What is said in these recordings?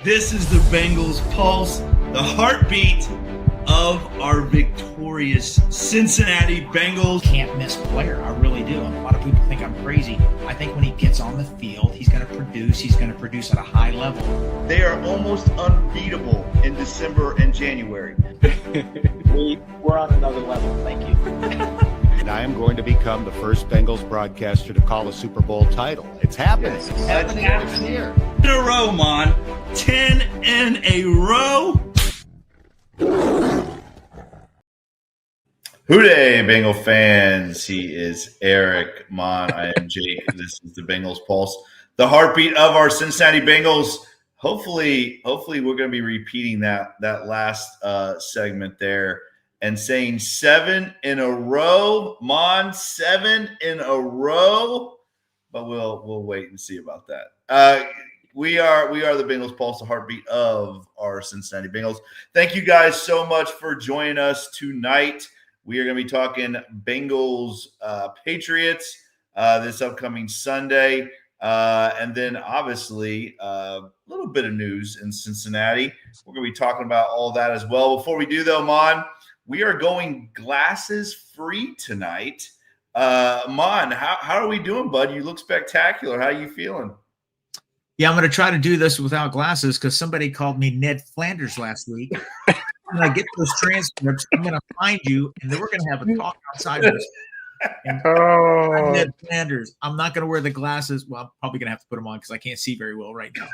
This is the Bengals Pulse, the heartbeat of our victorious Cincinnati Bengals. Can't miss player. I really do. And a lot of people think I'm crazy. I think when he gets on the field, he's going to produce. He's going to produce at a high level. They are almost unbeatable in December and January. We're on another level. Thank you. And I am going to become the first Bengals broadcaster to call a Super Bowl title. It's happening. Yes. It's happening this year. In a row, Mon. 10 in a row. Hooday, Bengal fans. He is Eric. Mon, I am Jake. This is the Bengals Pulse, the heartbeat of our Cincinnati Bengals. Hopefully we're going to be repeating that last segment there and saying 7 in a row. Mon, 7 in a row. But we'll wait and see about that. We are the Bengals Pulse, the heartbeat of our Cincinnati Bengals. Thank you guys so much for joining us tonight. We are going to be talking Bengals Patriots this upcoming Sunday. And then obviously a little bit of news in Cincinnati. We're going to be talking about all that as well. Before we do though, Mon, we are going glasses free tonight. Mon, how are we doing, bud? You look spectacular. How are you feeling? Yeah, I'm going to try to do this without glasses because somebody called me Ned Flanders last week. When I get those transcripts, I'm going to find you, and then we're going to have a talk outside of this. I'm Ned Flanders. I'm not going to wear the glasses. Well, I'm probably going to have to put them on because I can't see very well right now.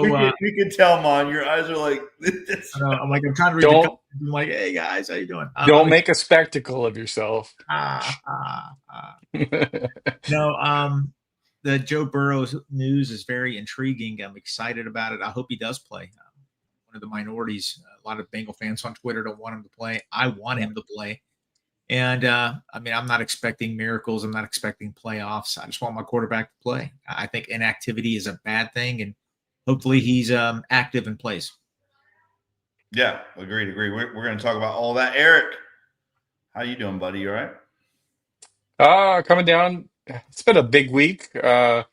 We can tell, Mon. Your eyes are like this. I'm trying to read the comments. I'm like, hey, guys, how you doing? Don't make a spectacle of yourself. No, the Joe Burrow news is very intriguing. I'm excited about it. I hope he does play. One of the minorities, a lot of Bengal fans on Twitter don't want him to play. I want him to play. And, I'm not expecting miracles. I'm not expecting playoffs. I just want my quarterback to play. I think inactivity is a bad thing, and hopefully he's active and plays. Yeah, agreed. We're going to talk about all that. Eric, how you doing, buddy? You all right? Coming down. It's been a big week. Our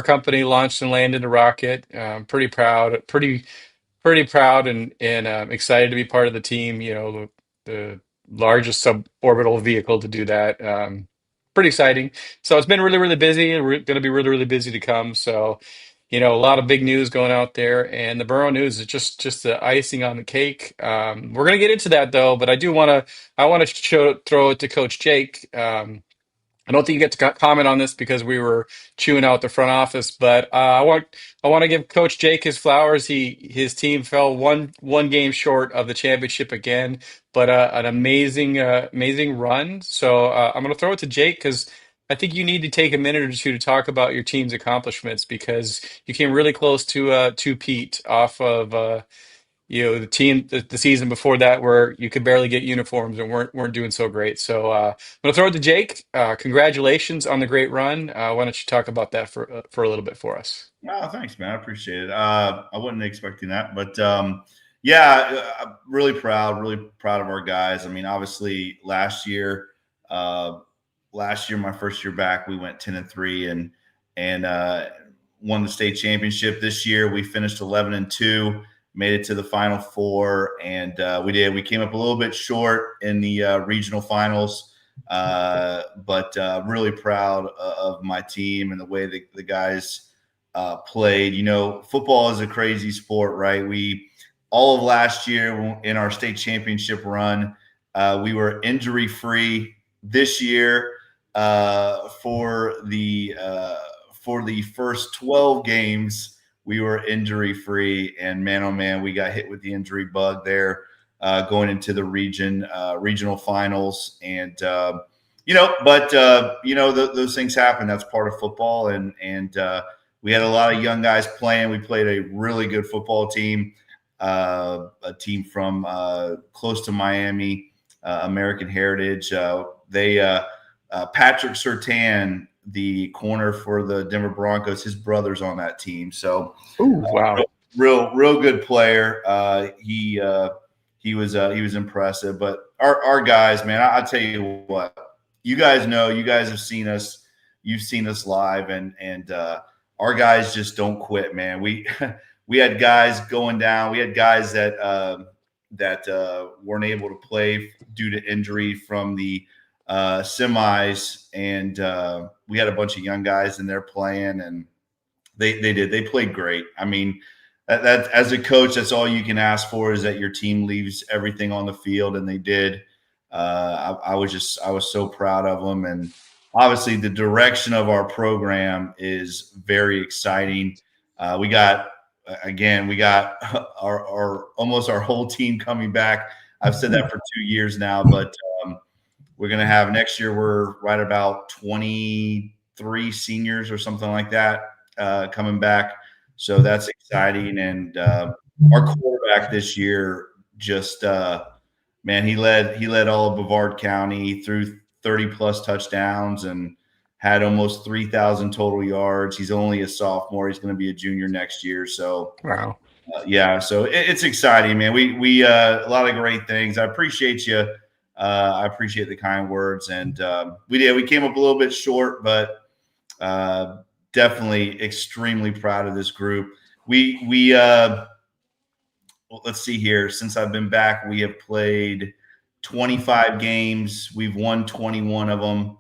company launched and landed a rocket. Pretty proud, pretty proud and excited to be part of the team. You know, the largest suborbital vehicle to do that. Pretty exciting. So it's been really, really busy, and we're going to be really, really busy to come. So, a lot of big news going out there, and the Burrow news is just the icing on the cake. We're going to get into that though, but I want to throw it to Coach Jake. I don't think you get to comment on this because we were chewing out the front office, but I want to give Coach Jake his flowers. His team fell one game short of the championship again, but an amazing run. So I'm going to throw it to Jake because I think you need to take a minute or two to talk about your team's accomplishments because you came really close to Pete off of. The team the season before that where you could barely get uniforms and weren't doing so great. So I'm gonna throw it to Jake. Congratulations on the great run. Why don't you talk about that for a little bit for us? Oh, thanks, man. I appreciate it. I wasn't expecting that, but I'm really proud of our guys. I mean, obviously last year, my first year back, we went 10-3 and won the state championship. This year we finished 11-2. Made it to the Final Four, and we came up a little bit short in the regional finals, but really proud of my team and the way the guys played. Football is a crazy sport, right? All of last year in our state championship run, we were injury-free. This year, for the first 12 games, we were injury-free, and man, oh man, we got hit with the injury bug there going into the regional finals. And, those things happen. That's part of football. And we had a lot of young guys playing. We played a really good football team, a team from close to Miami, American Heritage. Patrick Surtain, the corner for the Denver Broncos, his brother's on that team. So, wow, real good player. He was impressive. But our guys, man, I'll tell you what, you guys have seen us. You've seen us live, and our guys just don't quit, man. We we had guys going down. We had guys that weren't able to play due to injury from the semis, and we had a bunch of young guys in there playing, and they played great. I mean, that as a coach, that's all you can ask for is that your team leaves everything on the field, and they did. I was so proud of them, and obviously the direction of our program is very exciting. We got our almost our whole team coming back. I've said that for 2 years now, but we're going to have next year. We're right about 23 seniors or something like that coming back. So that's exciting. And our quarterback this year just man, he led all of Brevard County, threw 30 plus touchdowns and had almost 3,000 total yards. He's only a sophomore. He's going to be a junior next year. So Wow. Yeah, so it's exciting, man. We a lot of great things. I appreciate you. I appreciate the kind words, and we came up a little bit short, but definitely extremely proud of this group. Let's see here. Since I've been back, we have played 25 games. We've won 21 of them.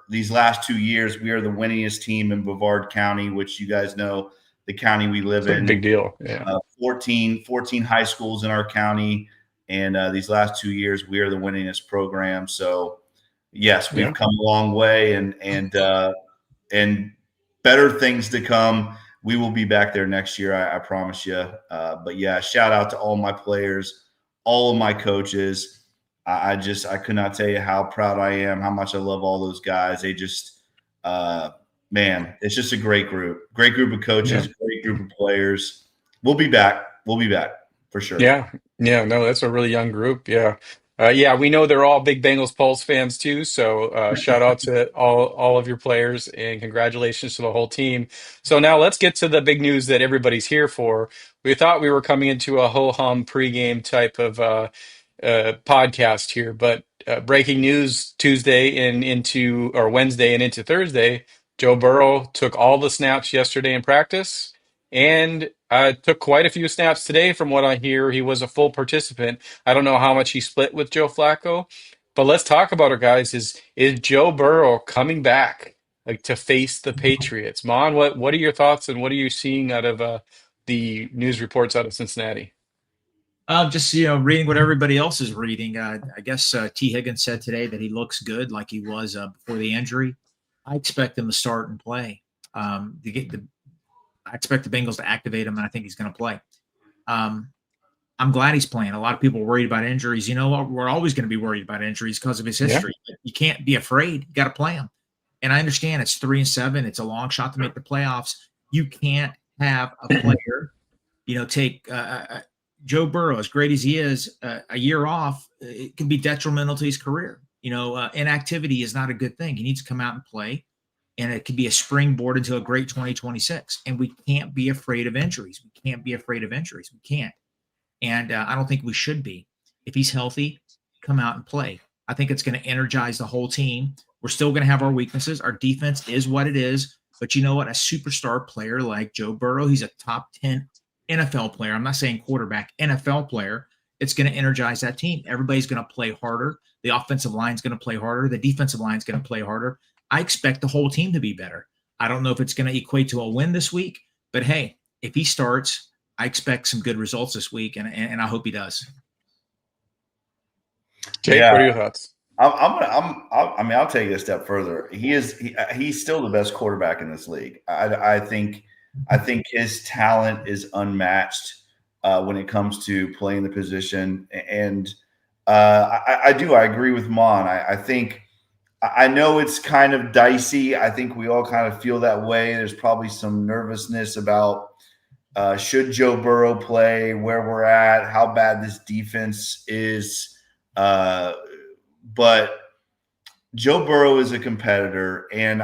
These last 2 years, we are the winningest team in Brevard County, which you guys know, the county we live in. Big deal. Yeah. 14 high schools in our county. And these last 2 years, we are the winningest program. So, yes, we've come a long way, and better things to come. We will be back there next year, I promise you. But yeah, shout out to all my players, all of my coaches. I could not tell you how proud I am, how much I love all those guys. They just, man, it's just a great group of coaches, great group of players. We'll be back for sure. Yeah. No, that's a really young group. Yeah. We know they're all big Bengals Pulse fans too. So shout out to all of your players and congratulations to the whole team. So now let's get to the big news that everybody's here for. We thought we were coming into a ho-hum pregame type of podcast here, but breaking news Wednesday and into Thursday, Joe Burrow took all the snaps yesterday in practice and took quite a few snaps today. From what I hear, he was a full participant. I don't know how much he split with Joe Flacco, but let's talk about it, guys. Is Joe Burrow coming back like to face the Patriots? Mon, what are your thoughts and what are you seeing out of the news reports out of Cincinnati? Just reading what everybody else is reading. I guess T. Higgins said today that he looks good, like he was before the injury. I expect him to start and play. I expect the Bengals to activate him, and I think he's going to play. I'm glad he's playing. A lot of people are worried about injuries. You know what? We're always going to be worried about injuries because of his history. Yeah. You can't be afraid. You got to play him. And I understand it's 3-7. It's a long shot to make the playoffs. You can't have a player, take Joe Burrow, as great as he is, a year off. It can be detrimental to his career. Inactivity is not a good thing. He needs to come out and play. And it could be a springboard into a great 2026. And we can't be afraid of injuries. We can't. And I don't think we should be. If he's healthy, come out and play. I think it's going to energize the whole team. We're still going to have our weaknesses. Our defense is what it is. But you know what? A superstar player like Joe Burrow, he's a top 10 NFL player. I'm not saying quarterback, NFL player. It's going to energize that team. Everybody's going to play harder. The offensive line is going to play harder. The defensive line is going to play harder. I expect the whole team to be better. I don't know if it's going to equate to a win this week, but hey, if he starts, I expect some good results this week, and I hope he does. Jake, what are your thoughts? I'll take it a step further. He's still the best quarterback in this league. I think his talent is unmatched when it comes to playing the position, and I agree with Mon. I know it's kind of dicey. I think we all kind of feel that way. There's probably some nervousness about should Joe Burrow play, where we're at, how bad this defense is. But Joe Burrow is a competitor, and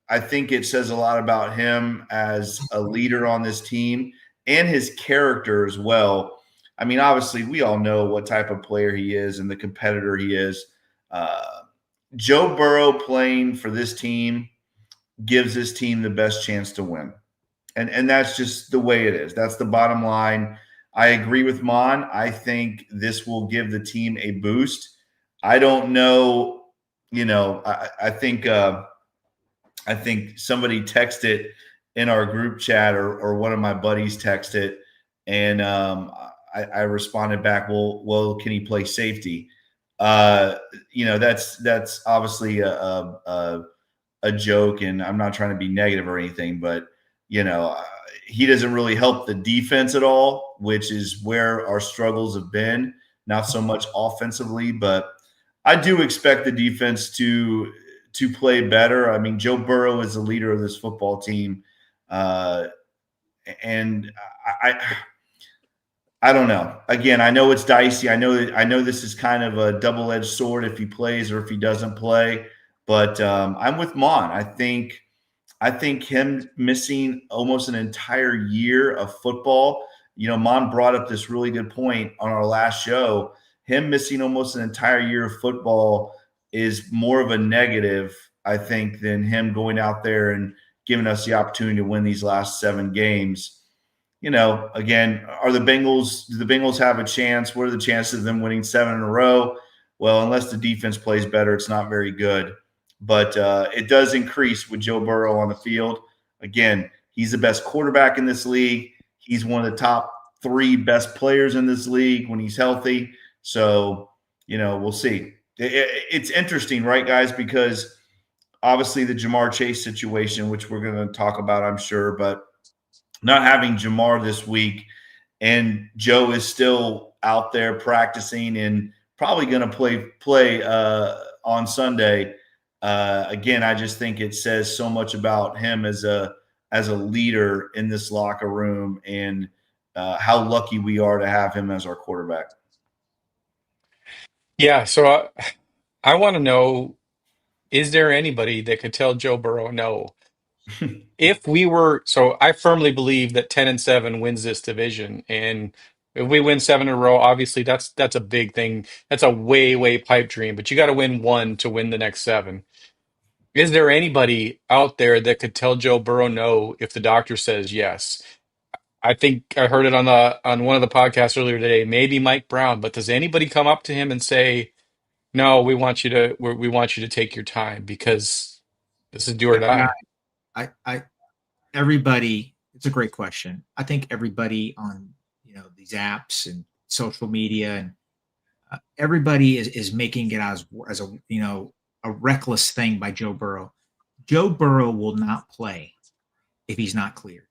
I think it says a lot about him as a leader on this team and his character as well. I mean, obviously, we all know what type of player he is and the competitor he is. Joe Burrow playing for this team gives this team the best chance to win. And that's just the way it is. That's the bottom line. I agree with Mon. I think this will give the team a boost. I don't know, I think somebody texted in our group chat, or one of my buddies texted, and I responded back, well, can he play safety? That's obviously a joke, and I'm not trying to be negative or anything, but he doesn't really help the defense at all, which is where our struggles have been. Not so much offensively, but I do expect the defense to play better. I mean, Joe Burrow is the leader of this football team, and I don't know. Again, I know it's dicey. I know this is kind of a double-edged sword if he plays or if he doesn't play. But I'm with Mon. I think him missing almost an entire year of football. Mon brought up this really good point on our last show. Him missing almost an entire year of football is more of a negative, I think, than him going out there and giving us the opportunity to win these last 7 games. Again, do the Bengals have a chance? What are the chances of them winning 7 in a row? Well, unless the defense plays better, it's not very good. But it does increase with Joe Burrow on the field. Again, he's the best quarterback in this league. He's one of the top 3 best players in this league when he's healthy. So, we'll see. It's interesting, right, guys? Because obviously the Jamar Chase situation, which we're going to talk about, I'm sure, but not having Jamar this week, and Joe is still out there practicing and probably going to play on Sunday. Again, I just think it says so much about him as a leader in this locker room, and how lucky we are to have him as our quarterback. Yeah, so I want to know, is there anybody that could tell Joe Burrow no? So I firmly believe that 10-7 wins this division, and if we win 7 in a row, obviously that's a big thing. That's a way pipe dream, but you got to win 1 to win the next 7. Is there anybody out there that could tell Joe Burrow no if the doctor says yes? I think I heard it on one of the podcasts earlier today, maybe Mike Brown, but does anybody come up to him and say, "No, we want you to take your time because this is do or die"? Everybody, it's a great question. I think everybody on these apps and social media, and everybody is making it as a reckless thing by Joe Burrow. Joe Burrow will not play if he's not cleared.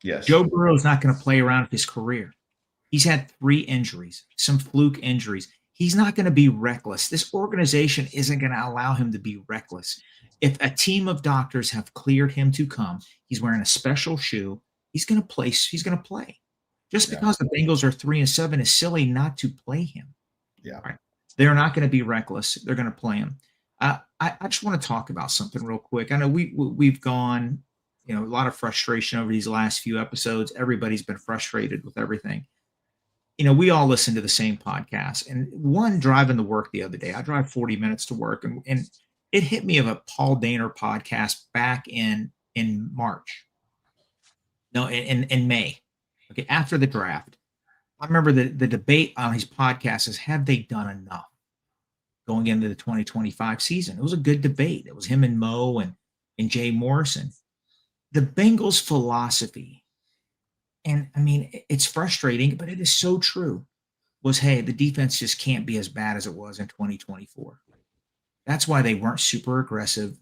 Yes. Joe Burrow is not going to play around with his career. He's had 3 injuries, some fluke injuries. He's not going to be reckless. This organization isn't going to allow him to be reckless. If a team of doctors have cleared him to come, he's wearing a special shoe. He's going to play. He's going to play. Just because the Bengals are 3-7 is silly not to play him. Yeah. Right? They're not going to be reckless. They're going to play him. I just want to talk about something real quick. I know we've gone, a lot of frustration over these last few episodes. Everybody's been frustrated with everything. We all listen to the same podcast. And one, driving to work the other day, I drive 40 minutes to work, and it hit me of a Paul Dehner podcast back in March. No, in May. Okay, after the draft. I remember the debate on his podcast is, have they done enough going into the 2025 season? It was a good debate. It was him and Mo and Jay Morrison. The Bengals' philosophy, and I mean, it's frustrating, but it is so true, was, hey, the defense just can't be as bad as it was in 2024. That's why they weren't super aggressive.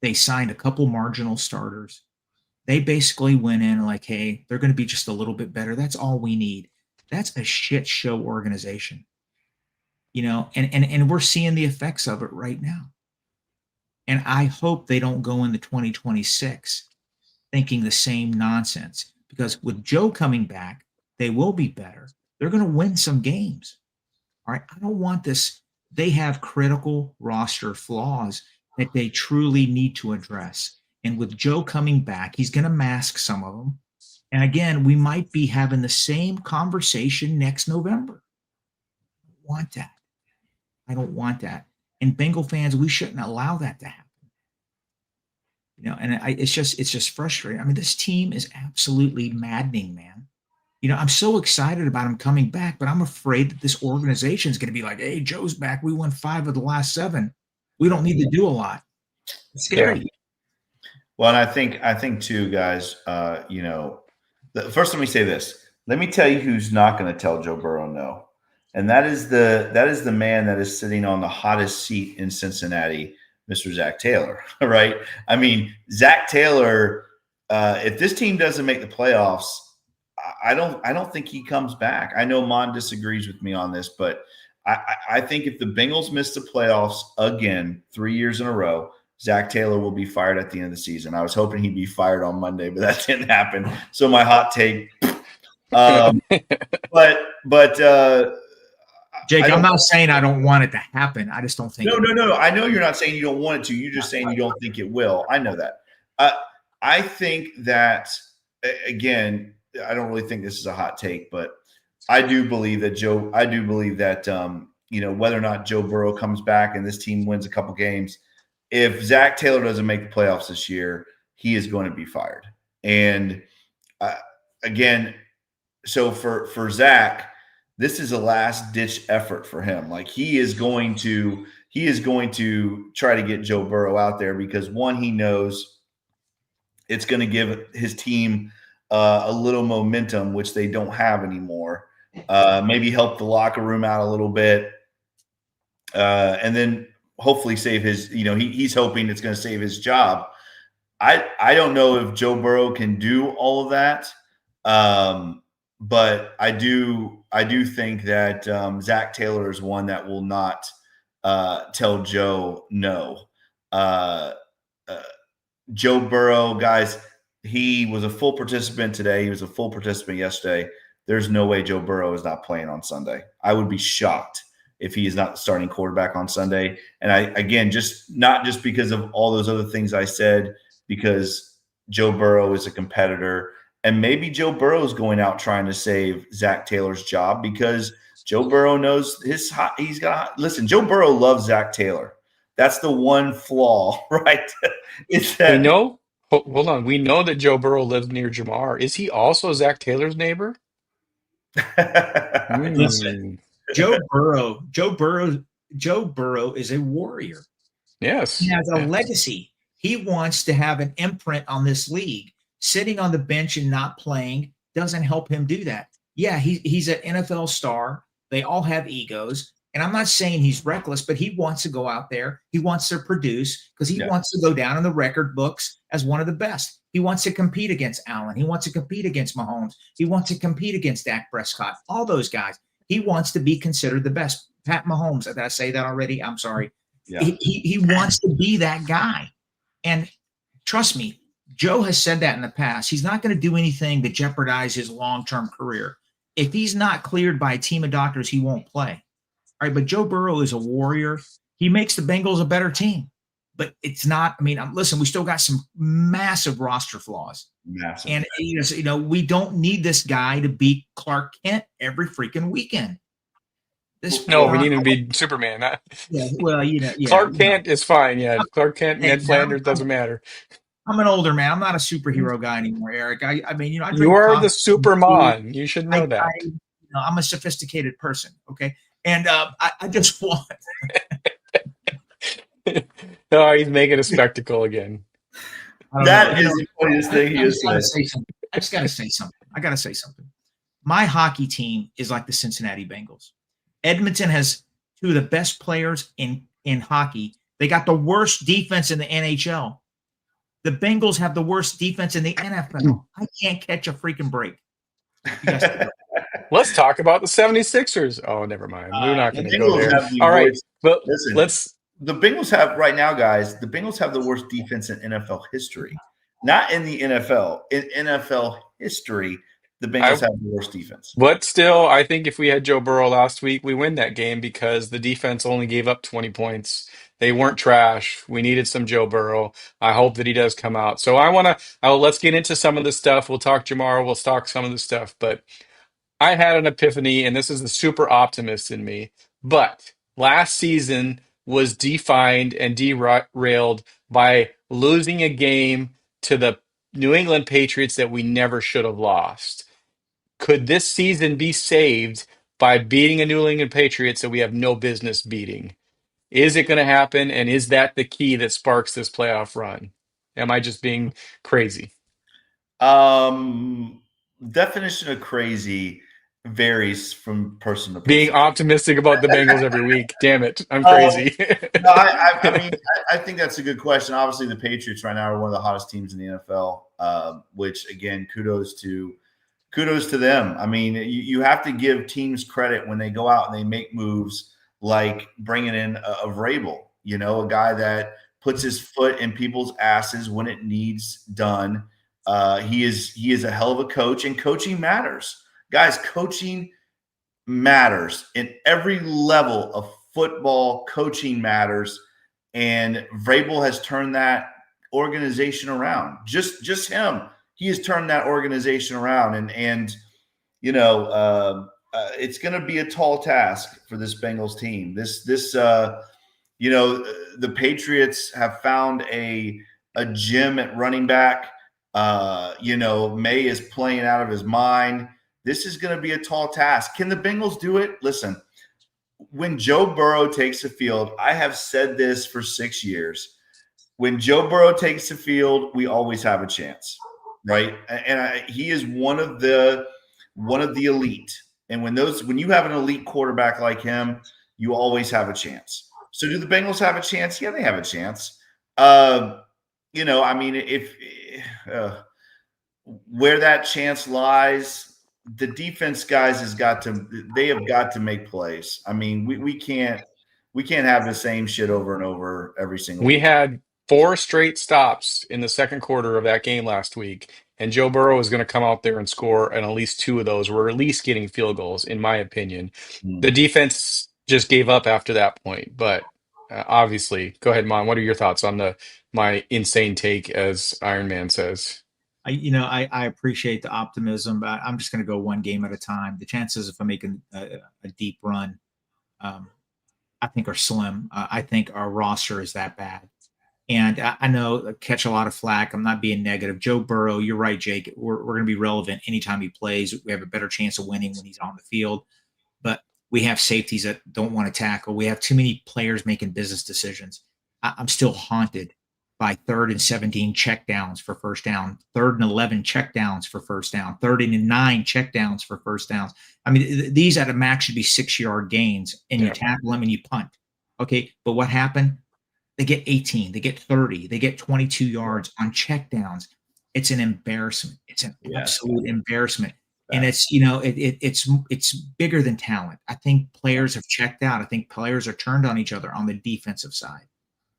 They signed a couple marginal starters. They basically went in like, hey, they're going to be just a little bit better. That's all we need. That's a shit show organization. And we're seeing the effects of it right now. And I hope they don't go into 2026 thinking the same nonsense, because with Joe coming back, they will be better. They're going to win some games. All right. I don't want this. They have critical roster flaws that they truly need to address. And with Joe coming back, he's going to mask some of them. And again, we might be having the same conversation next November. I don't want that. I don't want that. And Bengal fans, we shouldn't allow that to happen. And it's just frustrating. I mean, this team is absolutely maddening, man. I'm so excited about him coming back, but I'm afraid that this organization is going to be like, hey, Joe's back. We won 5 of the last 7. We don't need to do a lot. It's scary. Well, and I think too, guys, first let me say this. Let me tell you who's not going to tell Joe Burrow no. And that is the man that is sitting on the hottest seat in Cincinnati, Mr. Zack Taylor, right? I mean, Zack Taylor, if this team doesn't make the playoffs, I don't think he comes back. I know Mon disagrees with me on this, but I think if the Bengals miss the playoffs again 3 years in a row, Zack Taylor will be fired at the end of the season. I was hoping he'd be fired on Monday, but that didn't happen. So my hot take. Jake, I'm not saying I don't want it to happen. I just don't think. No. I know you're not saying you don't want it to. You're just saying you don't think it will. I know that. I think that, again, I don't really think this is a hot take, but I do believe that whether or not Joe Burrow comes back and this team wins a couple games, if Zack Taylor doesn't make the playoffs this year, he is going to be fired. And again, so for Zack, this is a last ditch effort for him. Like he is going to try to get Joe Burrow out there because one, he knows it's going to give his team a little momentum, which they don't have anymore. Maybe help the locker room out a little bit. And then hopefully save his, he's hoping it's going to save his job. I don't know if Joe Burrow can do all of that. But I do think that Zack Taylor is one that will not tell Joe no. Joe Burrow, guys, he was a full participant today. He was a full participant yesterday. There's no way Joe Burrow is not playing on Sunday. I would be shocked if he is not starting quarterback on Sunday. And not just because of all those other things I said, because Joe Burrow is a competitor. And maybe Joe Burrow is going out trying to save Zack Taylor's job because Joe Burrow knows listen, Joe Burrow loves Zack Taylor. That's the one flaw, right? We know. Hold on. We know that Joe Burrow lives near Jamar. Is he also Zack Taylor's neighbor? Listen, Joe Burrow is a warrior. Yes. He has a legacy. He wants to have an imprint on this league. Sitting on the bench and not playing doesn't help him do that. Yeah, he's an NFL star. They all have egos. And I'm not saying he's reckless, but he wants to go out there. He wants to produce because he wants to go down in the record books as one of the best. He wants to compete against Allen. He wants to compete against Mahomes. He wants to compete against Dak Prescott, all those guys. He wants to be considered the best. Pat Mahomes, did I say that already? I'm sorry. Yeah. He wants to be that guy. And trust me, Joe has said that in the past. He's not going to do anything to jeopardize his long-term career. If he's not cleared by a team of doctors, he won't play. All right, but Joe Burrow is a warrior. He makes the Bengals a better team. But it's not, listen, we still got some massive roster flaws. Massive. And, we don't need this guy to beat Clark Kent every freaking weekend. We need him to be Superman. Clark Kent is fine. Yeah, Clark Kent, Ned Flanders, doesn't matter. I'm an older man. I'm not a superhero guy anymore, Eric. I drink you are coffee. the Superman. You should know that. I'm a sophisticated person. Okay. And I just want. No, he's making a spectacle again. That is the funniest thing he has said. I just got to say something. I got to say something. My hockey team is like the Cincinnati Bengals. Edmonton has two of the best players in hockey. They got the worst defense in the NHL. The Bengals have the worst defense in the NFL. I can't catch a freaking break. Let's talk about the 76ers. Oh, never mind. We're not going to go there. All right. But listen, the Bengals have right now, guys, the Bengals have the worst defense in NFL history. Not in the NFL. In NFL history, the Bengals have the worst defense. But still, I think if we had Joe Burrow last week, we win that game because the defense only gave up 20 points. They weren't trash. We needed some Joe Burrow. I hope that he does come out. So let's get into some of this stuff. We'll talk Jamar. We'll talk some of the stuff. But I had an epiphany, and this is the super optimist in me. But last season was defined and derailed by losing a game to the New England Patriots that we never should have lost. Could this season be saved by beating a New England Patriots that we have no business beating? Is it going to happen? And is that the key that sparks this playoff run? Am I just being crazy? Definition of crazy varies from person to person. Being optimistic about the Bengals every week. Damn it. I'm Oh, crazy. No, I mean, I think that's a good question. Obviously, the Patriots right now are one of the hottest teams in the NFL, which again, kudos to them. I mean, you have to give teams credit when they go out and they make moves like bringing in a Vrabel, a guy that puts his foot in people's asses when it needs done. He is a hell of a coach, and coaching matters. Guys, coaching matters in every level of football. Coaching matters, and Vrabel has turned that organization around. Just him, he has turned that organization around, and it's going to be a tall task for this Bengals team. The Patriots have found a gem at running back. Maye is playing out of his mind. This is going to be a tall task. Can the Bengals do it? Listen, when Joe Burrow takes the field, I have said this for 6 years. When Joe Burrow takes the field, we always have a chance, right? And he is one of the elite. And when you have an elite quarterback like him, you always have a chance. So do the Bengals have a chance? Yeah, they have a chance. I mean, if where that chance lies, the defense guys have got to make plays. I mean, we can't have the same shit over and over every single We week. had 4 straight stops in the second quarter of that game last week, and Joe Burrow is going to come out there and score, and at least 2 of those were at least getting field goals, in my opinion. The defense just gave up after that point, but obviously, go ahead, Mon. What are your thoughts on my insane take, as Iron Man says? I appreciate the optimism, but I'm just going to go one game at a time. The chances of making a deep run, I think, are slim. I think our roster is that bad. And I know catch a lot of flack. I'm not being negative. Joe Burrow, you're right, Jake. We're going to be relevant anytime he plays. We have a better chance of winning when he's on the field. But we have safeties that don't want to tackle. We have too many players making business decisions. I'm still haunted by 3rd and 17 checkdowns for first down, 3rd and 11 checkdowns for first down, 3rd and 9 checkdowns for first downs. I mean, these at a max should be 6-yard gains, and you tackle them and you punt. Okay, but what happened? They get 18, they get 30, they get 22 yards on checkdowns. It's an embarrassment. It's an absolute embarrassment. And it's, it's bigger than talent. I think players have checked out. I think players are turned on each other on the defensive side.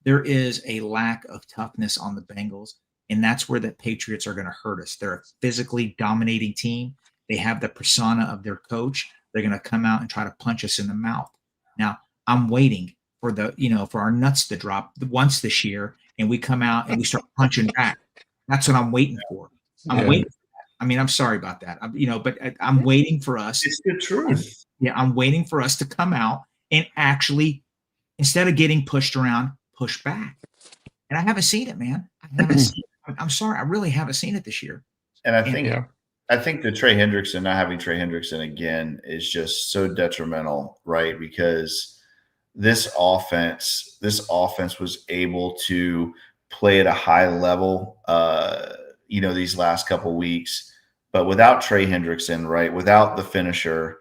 There is a lack of toughness on the Bengals, and that's where the Patriots are going to hurt us. They're a physically dominating team. They have the persona of their coach. They're going to come out and try to punch us in the mouth. Now, I'm waiting for for our nuts to drop once this year, and we come out and we start punching back. That's what I'm waiting for. I'm waiting for that. I mean, I'm sorry about that. But I'm waiting for us. It's the truth. I'm waiting for us to come out and actually, instead of getting pushed around, push back. And I haven't seen it, man. I'm sorry. I really haven't seen it this year. And I think the Trey Hendrickson, not having Trey Hendrickson again, is just so detrimental, right? Because this offense was able to play at a high level, these last couple weeks. But without Trey Hendrickson, right, without the finisher,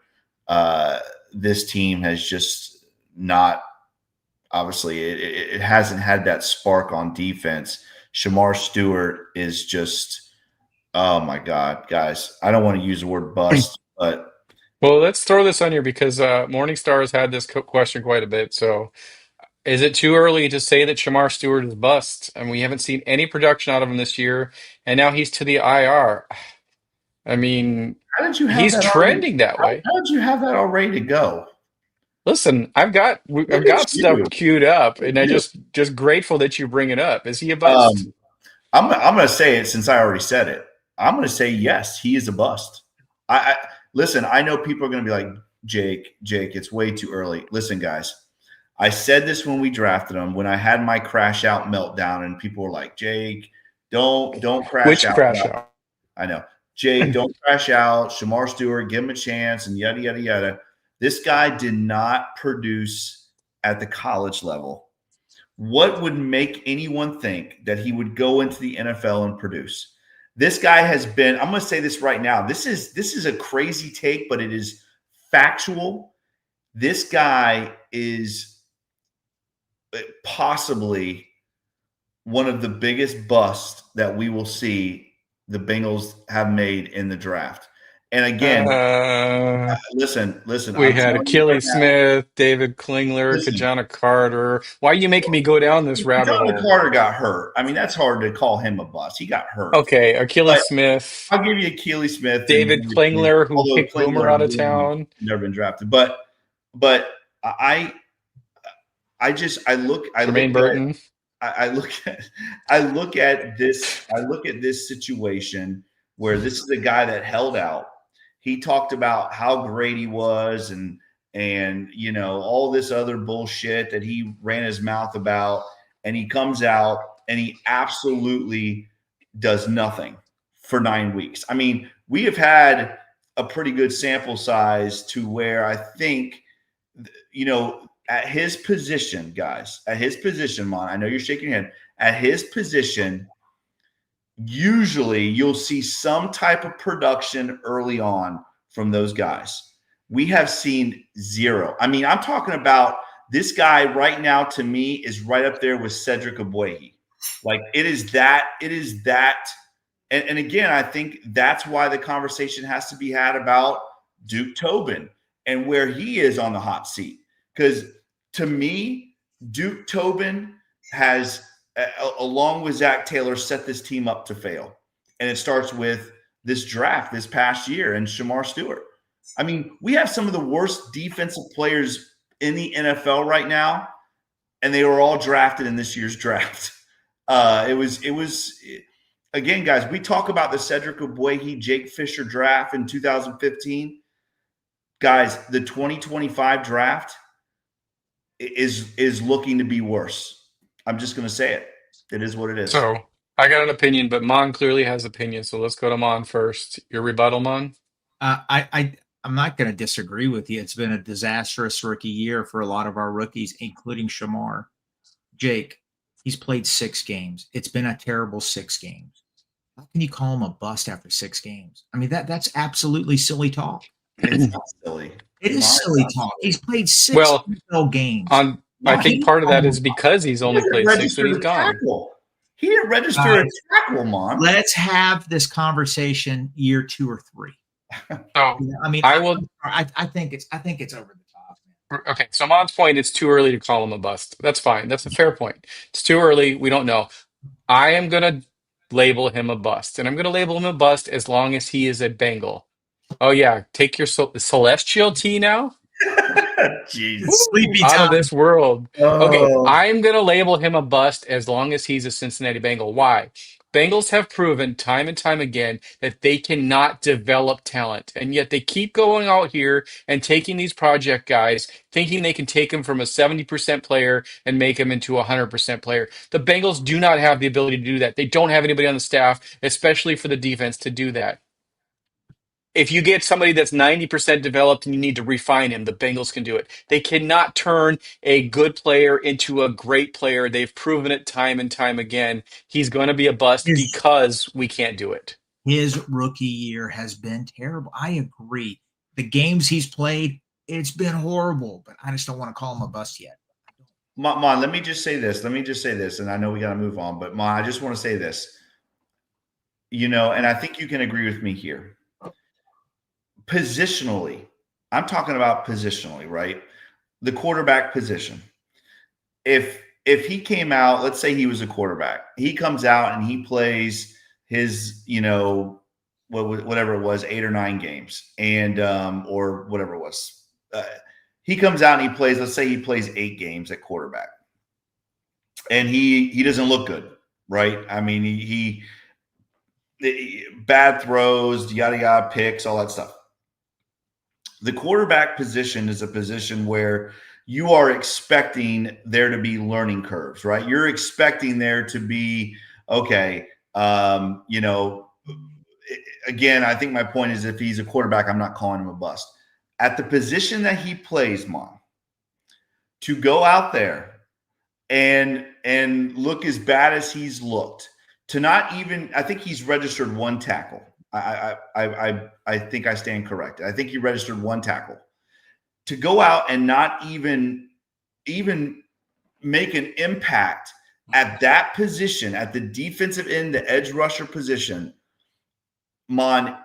this team has just not. Obviously, it hasn't had that spark on defense. Shemar Stewart is just, oh my God, guys! I don't want to use the word bust, but let's throw this on here because Morningstar has had this question quite a bit. So, is it too early to say that Shemar Stewart is bust? And we haven't seen any production out of him this year, and now he's to the IR. I mean, he's trending that way. How did you have that all ready to go? Listen, I've got stuff queued up, and I just grateful that you bring it up. Is he a bust? I'm going to say it since I already said it. I'm going to say yes, he is a bust. Listen. I know people are going to be like, Jake, it's way too early. Listen, guys, I said this when we drafted him, when I had my crash out meltdown, and people were like, Jake, don't crash Which out. crash out? I know. Jake, don't crash out. Shemar Stewart, give him a chance, and yada, yada, yada. This guy did not produce at the college level. What would make anyone think that he would go into the NFL and produce? This guy has been, I'm going to say this right now. This is a crazy take, but it is factual. This guy is possibly one of the biggest busts that we will see the Bengals have made in the draft. And again, listen. We I'm had telling you Achilles right now, Smith, David Klingler, listen. Kajana Carter. Why are you making me go down this rabbit John hole? Carter got hurt. I mean, that's hard to call him a bust. He got hurt. Okay, Achilles Smith, I'll give you Achilles Smith, David and Klingler, who although kicked Boomer out of really town. never been drafted. But I Jermaine Burton. I look at this situation where this is a guy that held out. He talked about how great he was and all this other bullshit that he ran his mouth about, and he comes out and he absolutely does nothing for 9 weeks. I mean, we have had a pretty good sample size to where I think, at his position, guys, Mon, I know you're shaking your head. At his position, usually you'll see some type of production early on from those guys. We have seen zero. I mean, I'm talking about this guy right now, to me, is right up there with Cedric Ogbuehi. Like, it is that. And again, I think that's why the conversation has to be had about Duke Tobin and where he is on the hot seat. Because to me, Duke Tobin has, along with Zack Taylor, set this team up to fail. And it starts with this draft this past year and Shemar Stewart. I mean, we have some of the worst defensive players in the NFL right now, and they were all drafted in this year's draft. It was again, guys, we talk about the Cedric Ogbuehi, Jake Fisher draft in 2015. Guys, the 2025 draft is looking to be worse. I'm just going to say it. It is what it is. So I got an opinion, but Mon clearly has opinion. So let's go to Mon first. Your rebuttal, Mon? I'm not going to disagree with you. It's been a disastrous rookie year for a lot of our rookies, including Shemar. Jake, he's played 6 games. It's been a terrible 6 games. How can you call him a bust after 6 games? I mean, that's absolutely silly talk. It's not silly. It is silly talk. He's played 6 NFL games. I think part of that is because he's only played 6 and he's gone. He didn't register a tackle, Mon. Let's have this conversation year 2 or 3. Oh, I mean, I think it's over the top. Okay, so Mon's point, it's too early to call him a bust. That's fine. That's a fair point. It's too early. We don't know. I am going to label him a bust, and I'm going to label him a bust as long as he is a Bengal. Oh, yeah. Take your celestial tea now. Jeez. Sleepy Out time. of this world. Okay, Oh. I'm going to label him a bust as long as he's a Cincinnati Bengal. Why? Bengals have proven time and time again that they cannot develop talent, and yet they keep going out here and taking these project guys, thinking they can take them from a 70% player and make them into a 100% player. The Bengals do not have the ability to do that. They don't have anybody on the staff, especially for the defense, to do that. If you get somebody that's 90% developed and you need to refine him, the Bengals can do it. They cannot turn a good player into a great player. They've proven it time and time again. He's going to be a bust because we can't do it. His rookie year has been terrible. I agree. The games he's played, it's been horrible, but I just don't want to call him a bust yet. Mon, let me just say this. And I know we got to move on, but Mon, I just want to say this. And I think you can agree with me here. Positionally, I'm talking about positionally, right? The quarterback position. If he came out, let's say he was a quarterback, he comes out and he plays his, whatever it was, 8 or 9 games, and or whatever it was. He comes out and he plays. Let's say he plays 8 games at quarterback, and he doesn't look good, right? I mean, he bad throws, yada yada, picks, all that stuff. The quarterback position is a position where you are expecting there to be learning curves, right? You're expecting there to be, okay, again, I think my point is if he's a quarterback, I'm not calling him a bust. At the position that he plays, Mon, to go out there and look as bad as he's looked, to not even, I think he's registered one tackle. I think I stand corrected. I think he registered one tackle. To go out and not even make an impact at that position, at the defensive end, the edge rusher position, Mon,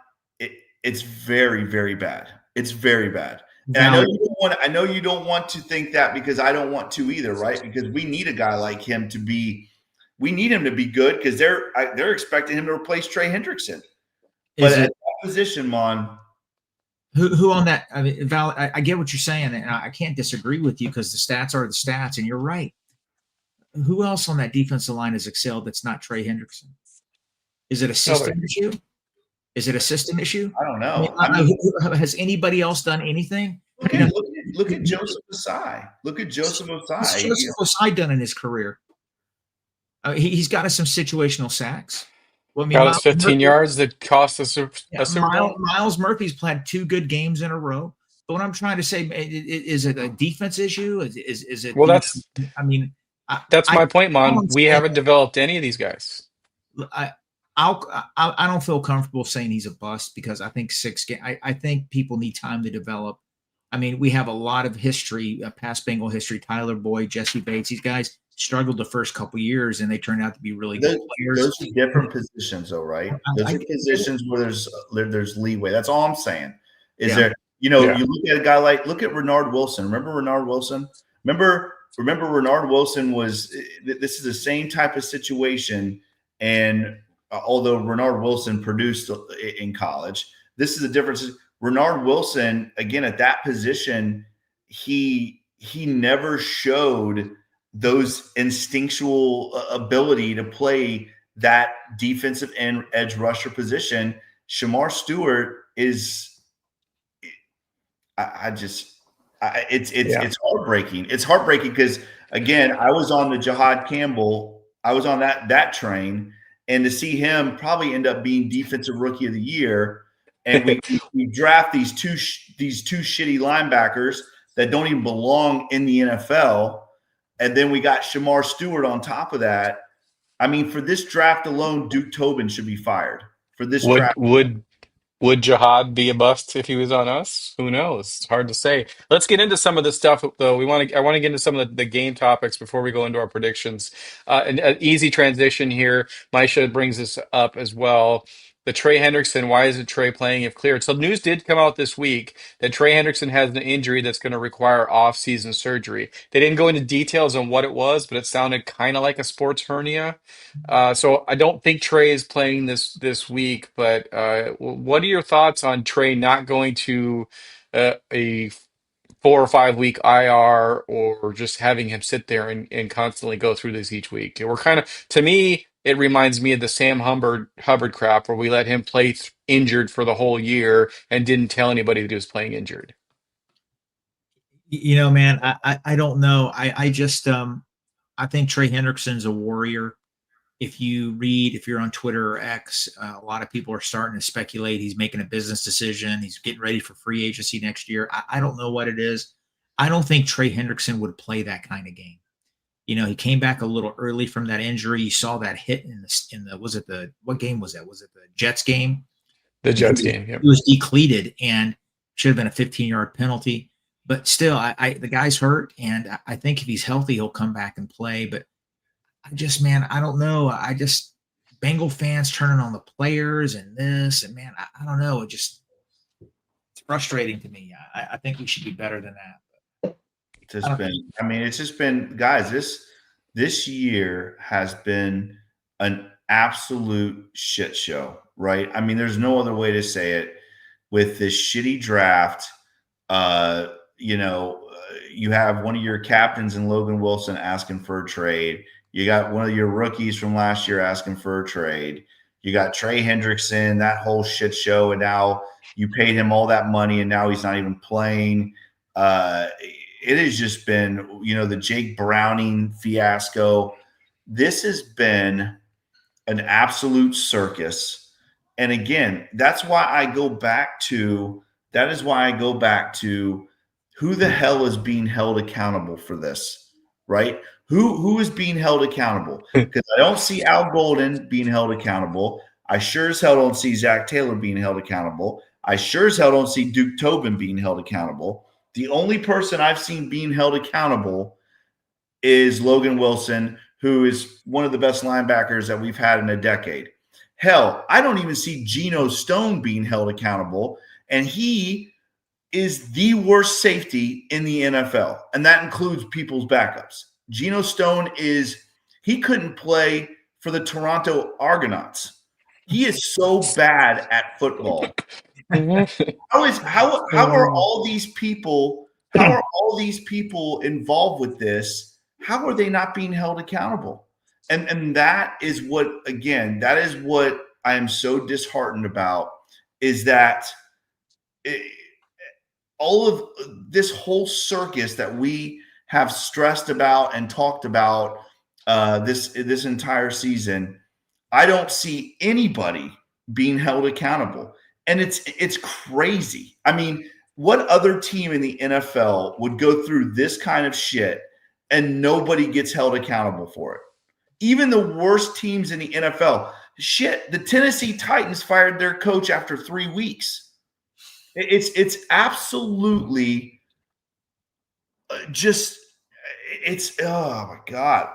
it's very, very bad. It's very bad. And I know you don't want to think that, because I don't want to either, right? Because we need a guy like him to be good, because they're expecting him to replace Trey Hendrickson. But at that position, Mon, who on that? I mean, Val, I get what you're saying, and I can't disagree with you, because the stats are the stats, and you're right. Who else on that defensive line has excelled that's not Trey Hendrickson? Is it a system issue? Is it a system issue? I don't know. Has anybody else done anything? Look at Joseph Ossai. Look at Joseph Ossai. What's Joseph Ossai done in his career? He's got us some situational sacks. Well, I mean, got us 15 yards that cost us a Super Bowl. Miles Murphy's played 2 good games in a row. But what I'm trying to say, is it a defense issue? Is it? Well, that's my point, Mon. We haven't developed any of these guys. I don't feel comfortable saying he's a bust, because I think 6 games. I think people need time to develop. I mean, we have a lot of history, past Bengal history. Tyler Boyd, Jesse Bates, these guys struggled the first couple of years, and they turned out to be really good players. Those are different positions, though, right? Those are positions where there's leeway. That's all I'm saying. You look at a guy look at Renard Wilson. Remember Renard Wilson? Remember Renard Wilson this is the same type of situation. And although Renard Wilson produced in college, this is the difference. Renard Wilson, again, at that position, he never showed those instinctual ability to play that defensive end edge rusher position. Shemar Stewart is, it's heartbreaking. It's heartbreaking because, again, I was on the Jahad Campbell. I was on that train, and to see him probably end up being defensive rookie of the year, and we draft these two shitty linebackers that don't even belong in the NFL. And then we got Shemar Stewart on top of that. I mean, for this draft alone, Duke Tobin should be fired. For this draft. Would Jihad be a bust if he was on us? Who knows? It's hard to say. Let's get into some of the stuff, though. I want to get into some of the game topics before we go into our predictions. An easy transition here. Maisha brings this up as well. The Trey Hendrickson, why isn't Trey playing if cleared? So news did come out this week that Trey Hendrickson has an injury that's going to require off-season surgery. They didn't go into details on what it was, but it sounded kind of like a sports hernia. So I don't think Trey is playing this week, but what are your thoughts on Trey not going to a 4 or 5 week IR, or just having him sit there and constantly go through this each week? We're kind of, to me, it reminds me of the Sam Hubbard crap, where we let him play injured for the whole year and didn't tell anybody that he was playing injured. You know, man, I don't know. I just I think Trey Hendrickson's a warrior. If you're on Twitter or X, a lot of people are starting to speculate he's making a business decision. He's getting ready for free agency next year. I don't know what it is. I don't think Trey Hendrickson would play that kind of game. You know, he came back a little early from that injury. You saw that hit in the what game was that? Was it the Jets game? The Jets game. Yep. He was decleated and should have been a 15-yard penalty. But still, the guy's hurt, and I think if he's healthy, he'll come back and play. But I don't know. Bengal fans turning on the players and this, and man, I don't know. It's frustrating to me. I think we should be better than that. It's just been, guys, this year has been an absolute shit show, right? I mean, there's no other way to say it. With this shitty draft, you have one of your captains in Logan Wilson asking for a trade. You got one of your rookies from last year asking for a trade. You got Trey Hendrickson, that whole shit show, and now you paid him all that money, and now he's not even playing. it has just been, the Jake Browning fiasco. This has been an absolute circus. And again, that is why I go back to who the hell is being held accountable for this, right? Who is being held accountable? Because I don't see Al Golden being held accountable. I sure as hell don't see Zack Taylor being held accountable. I sure as hell don't see Duke Tobin being held accountable. The only person I've seen being held accountable is Logan Wilson, who is one of the best linebackers that we've had in a decade. Hell, I don't even see Geno Stone being held accountable, and he is the worst safety in the NFL, and that includes people's backups. Geno Stone he couldn't play for the Toronto Argonauts. He is so bad at football. How are all these people involved with this? How are they not being held accountable? And that is what I am so disheartened about, is that all of this whole circus that we have stressed about and talked about this entire season, I don't see anybody being held accountable. And it's crazy. I mean, what other team in the NFL would go through this kind of shit and nobody gets held accountable for it? Even the worst teams in the NFL. Shit, the Tennessee Titans fired their coach after 3 weeks. It's absolutely just oh my God.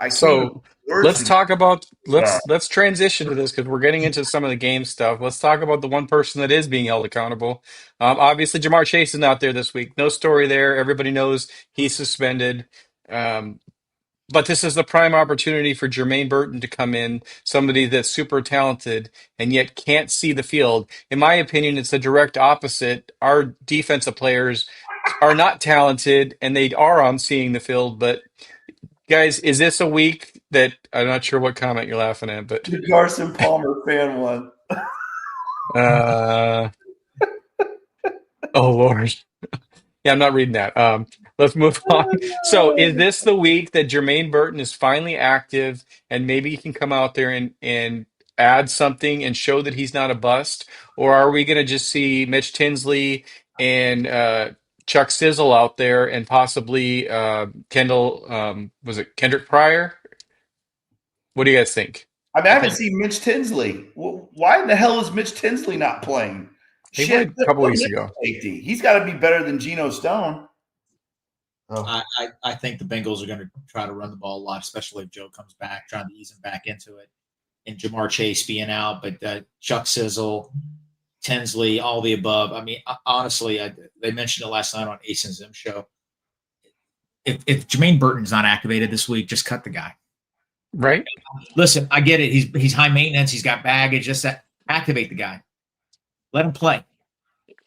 Let's talk about let's transition to this, because we're getting into some of the game stuff. Let's talk about the one person that is being held accountable. Obviously, Jamar Chase is not there this week. No story there. Everybody knows he's suspended. But this is the prime opportunity for Jermaine Burton to come in, somebody that's super talented and yet can't see the field. In my opinion, it's the direct opposite. Our defensive players are not talented and they are on seeing the field. But guys, is this a week that I'm not sure what comment you're laughing at, but The Carson Palmer fan one. oh Lord. Yeah, I'm not reading that. Let's move on. So is this the week that Jermaine Burton is finally active and maybe he can come out there and add something and show that he's not a bust? Or are we going to just see Mitch Tinsley and Chuck Sizzle out there and possibly Kendrick Pryor? What do you guys think? I mean, I haven't seen Mitch Tinsley. Why in the hell is Mitch Tinsley not playing? He played a couple weeks ago. Safety. He's got to be better than Geno Stone. Oh. I think the Bengals are going to try to run the ball a lot, especially if Joe comes back, trying to ease him back into it. And Jamar Chase being out, but Chuck Sizzle, Tinsley, all the above. I mean, honestly, they mentioned it last night on Ace and Zim show. If Jermaine Burton's not activated this week, just cut the guy. Right? Listen, I get it. He's high maintenance. He's got baggage. Just activate the guy. Let him play.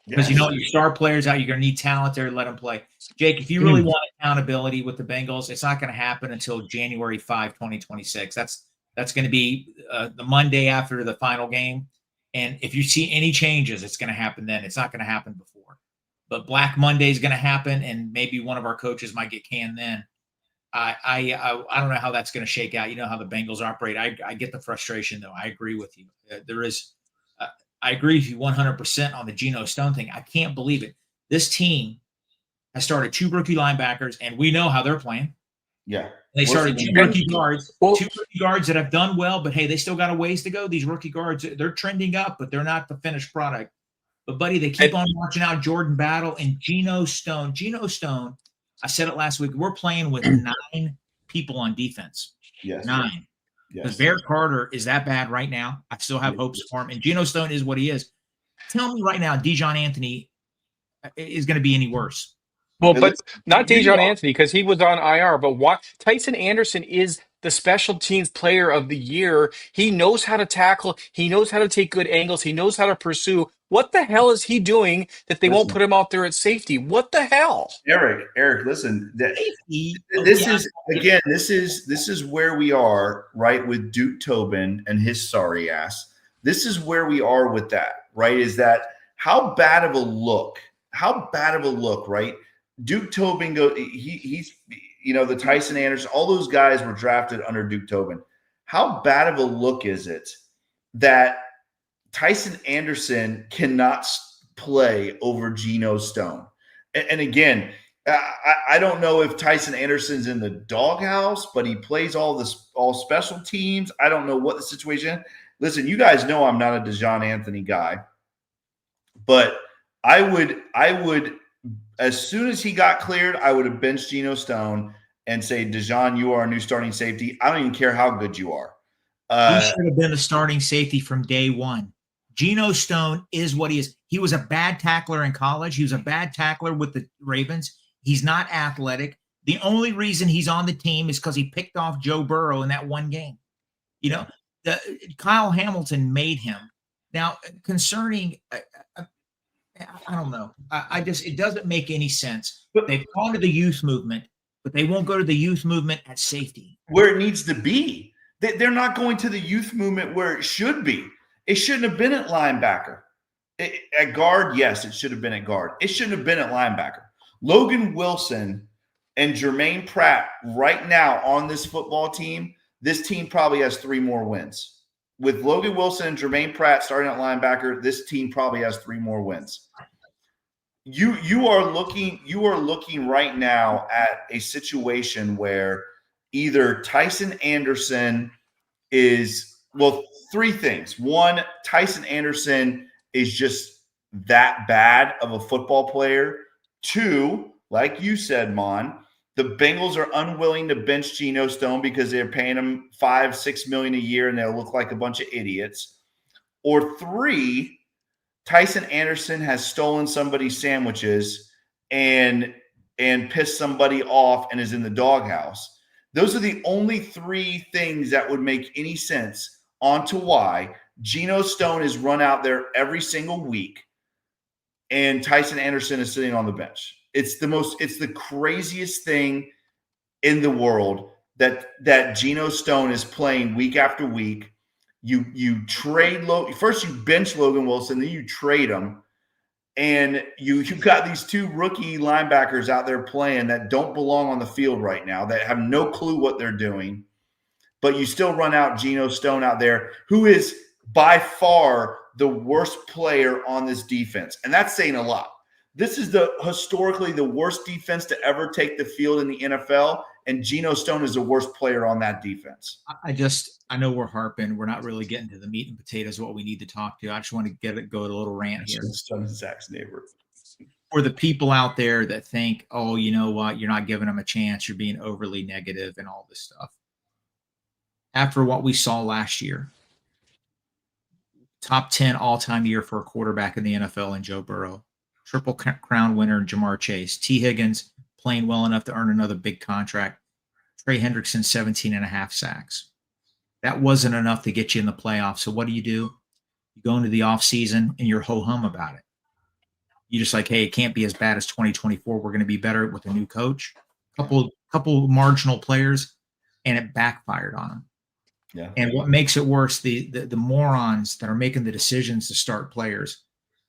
Because your star players out, you're going to need talent there. Let him play. Jake, if you really want accountability with the Bengals, it's not going to happen until January 5, 2026. That's going to be the Monday after the final game. And if you see any changes, it's going to happen then. It's not going to happen before. But Black Monday is going to happen, and maybe one of our coaches might get canned then. I don't know how that's going to shake out. You know how the Bengals operate. I get the frustration, though. I agree with you. I agree with you 100% on the Geno Stone thing. I can't believe it. This team has started 2 rookie linebackers, and we know how they're playing. Yeah. They started 2 rookie guards, 2 rookie guards that have done well, but hey, they still got a ways to go. These rookie guards, they're trending up, but they're not the finished product. But, buddy, they keep on watching out Jordan Battle and Geno Stone. Geno Stone, I said it last week, we're playing with 9 people on defense. Yes. 9. Yes. Because Bear Carter is that bad right now. I still have hopes for him. And Geno Stone is what he is. Tell me right now, Dijon Anthony is going to be any worse. Well, but not Dijon Anthony, because he was on IR. But Tyson Anderson is the special teams player of the year. He knows how to tackle. He knows how to take good angles. He knows how to pursue. What the hell is he doing that they won't put him out there at safety? What the hell? Eric, listen. This is where we are, right, with Duke Tobin and his sorry ass. This is where we are with that, right? Is that how bad of a look, right? Duke Tobin he's the Tyson Anderson, all those guys were drafted under Duke Tobin. How bad of a look is it that Tyson Anderson cannot play over Geno Stone? And again, I don't know if Tyson Anderson's in the doghouse, but he plays all special teams. I don't know what the situation is. Listen, you guys know I'm not a DeJohn Anthony guy, but I would, as soon as he got cleared, I would have benched Geno Stone and say, DeJohn, you are our new starting safety. I don't even care how good you are. He should have been a starting safety from day one. Geno Stone is what he is. He was a bad tackler in college. He was a bad tackler with the Ravens. He's not athletic. The only reason he's on the team is because he picked off Joe Burrow in that one game. Kyle Hamilton made him. Now, concerning, I don't know. It doesn't make any sense. They've gone to the youth movement, but they won't go to the youth movement at safety. Where it needs to be. They're not going to the youth movement where it should be. It shouldn't have been at linebacker. At guard, yes, it should have been at guard. It shouldn't have been at linebacker. Logan Wilson and Jermaine Pratt right now on this football team, this team probably has 3 more wins. With Logan Wilson and Jermaine Pratt starting at linebacker, this team probably has 3 more wins. You are looking right now at a situation where either Tyson Anderson is, well, 3 things. 1, Tyson Anderson is just that bad of a football player. 2, like you said, Mon, the Bengals are unwilling to bench Geno Stone because they're paying him $5-6 million a year and they'll look like a bunch of idiots. Or 3, Tyson Anderson has stolen somebody's sandwiches and pissed somebody off and is in the doghouse. Those are the only 3 things that would make any sense onto why Geno Stone is run out there every single week and Tyson Anderson is sitting on the bench. It's the craziest thing in the world that Geno Stone is playing week after week. You trade first you bench Logan Wilson, then you trade him, and you've got these 2 rookie linebackers out there playing that don't belong on the field right now, that have no clue what they're doing, but you still run out Geno Stone out there, who is by far the worst player on this defense. And that's saying a lot. This is historically the worst defense to ever take the field in the NFL, and Geno Stone is the worst player on that defense. I know we're harping. We're not really getting to the meat and potatoes of what we need to talk to. I just want to go a little rant here. Zach's neighbor. For the people out there that think, oh, you know what, you're not giving them a chance, you're being overly negative and all this stuff. After what we saw last year, top 10 all-time year for a quarterback in the NFL in Joe Burrow, Triple Crown winner Jamar Chase, T. Higgins playing well enough to earn another big contract, Trey Hendrickson 17.5 sacks. That wasn't enough to get you in the playoffs. So what do? You go into the offseason and you're ho-hum about it. You're just like, hey, it can't be as bad as 2024. We're going to be better with a new coach. Couple marginal players, and it backfired on them. Yeah. And what makes it worse, the morons that are making the decisions to start players.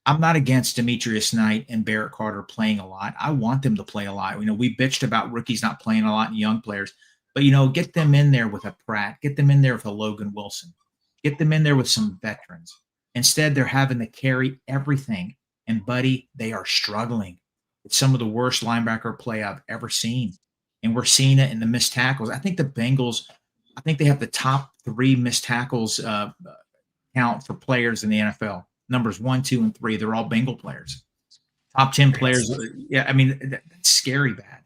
I'm not against Demetrius Knight and Barrett Carter playing a lot. I want them to play a lot. We bitched about rookies not playing a lot and young players, but get them in there with a Pratt, get them in there with a Logan Wilson, get them in there with some veterans. Instead, they're having to carry everything. And buddy, they are struggling. It's some of the worst linebacker play I've ever seen. And we're seeing it in the missed tackles. I think the Bengals, they have the top 3 missed tackles count for players in the NFL. Numbers 1, 2, and 3. They're all Bengal players. Top 10 players. Yeah, that's scary bad.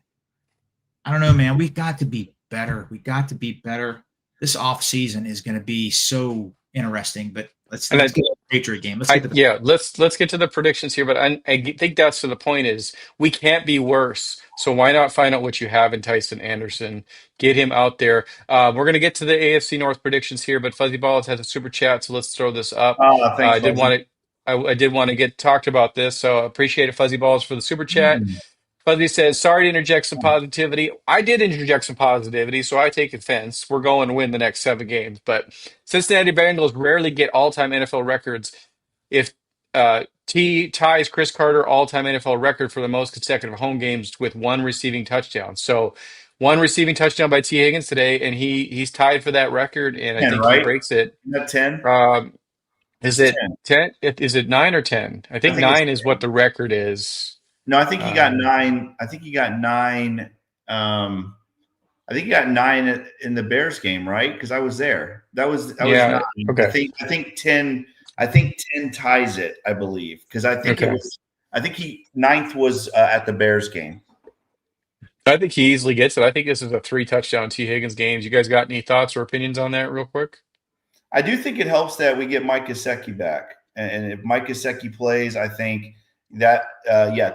I don't know, man. We've got to be better. This offseason is going to be so interesting, but let's get to the Patriot game. Let's get to the predictions here. But I think that's to the point is we can't be worse. So why not find out what you have in Tyson Anderson? Get him out there. We're going to get to the AFC North predictions here, but Fuzzy Balls has a super chat, so let's throw this up. Thanks, I did want to get talked about this, so I appreciate it, Fuzzy Balls, for the super chat. Fuzzy says, sorry to interject some positivity. I did interject some positivity, so I take offense. We're going to win the next 7 games. But Cincinnati Bengals rarely get all-time NFL records if T ties Chris Carter all-time NFL record for the most consecutive home games with one receiving touchdown. So one receiving touchdown by T. Higgins today, and he's tied for that record, and I 10, think he right? breaks it. Isn't that 10? Um, is It's it 10. 10? Is it 9 or 10? I I think think it's 9 is what the record is. No, I think he got Um, 9. I think he got 9. I think he got 9 in the Bears game, right? Because I was there. That was 9. yeah. Okay. I think 10. I think 10 ties it. I believe because I think it Okay. was. I think ninth was at the Bears game. I think he easily gets it. I think this is a 3-touchdown T. Higgins games. You guys got any thoughts or opinions on that real quick? I do think it helps that we get Mike Gesicki back, and if Mike Gesicki plays, I think that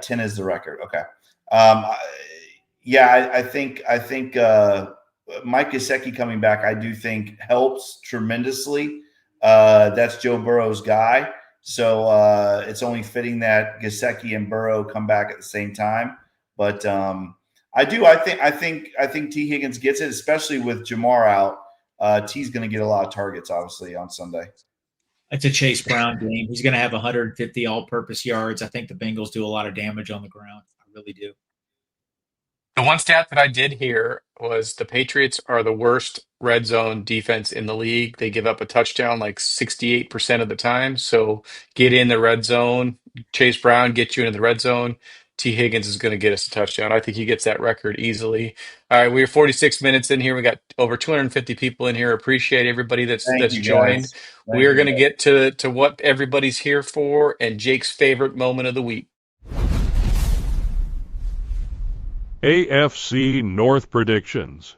10 is the record. Okay, I think Mike Gesicki coming back, I do think helps tremendously. That's Joe Burrow's guy, so it's only fitting that Gesicki and Burrow come back at the same time. But I think T. Higgins gets it, especially with Jamar out. T's going to get a lot of targets, obviously, on Sunday. It's a Chase Brown game. He's going to have 150 all-purpose yards. I think the Bengals do a lot of damage on the ground. I really do. The one stat that I did hear was the Patriots are the worst red zone defense in the league. They give up a touchdown like 68% of the time. So get in the red zone. Chase Brown gets you into the red zone. T. Higgins is going to get us a touchdown. I think he gets that record easily. All right, we're 46 minutes in here. We got over 250 people in here. Appreciate everybody that's Thank you, joined. guys. We are going to get to what everybody's here for and Jake's favorite moment of the week. AFC North predictions.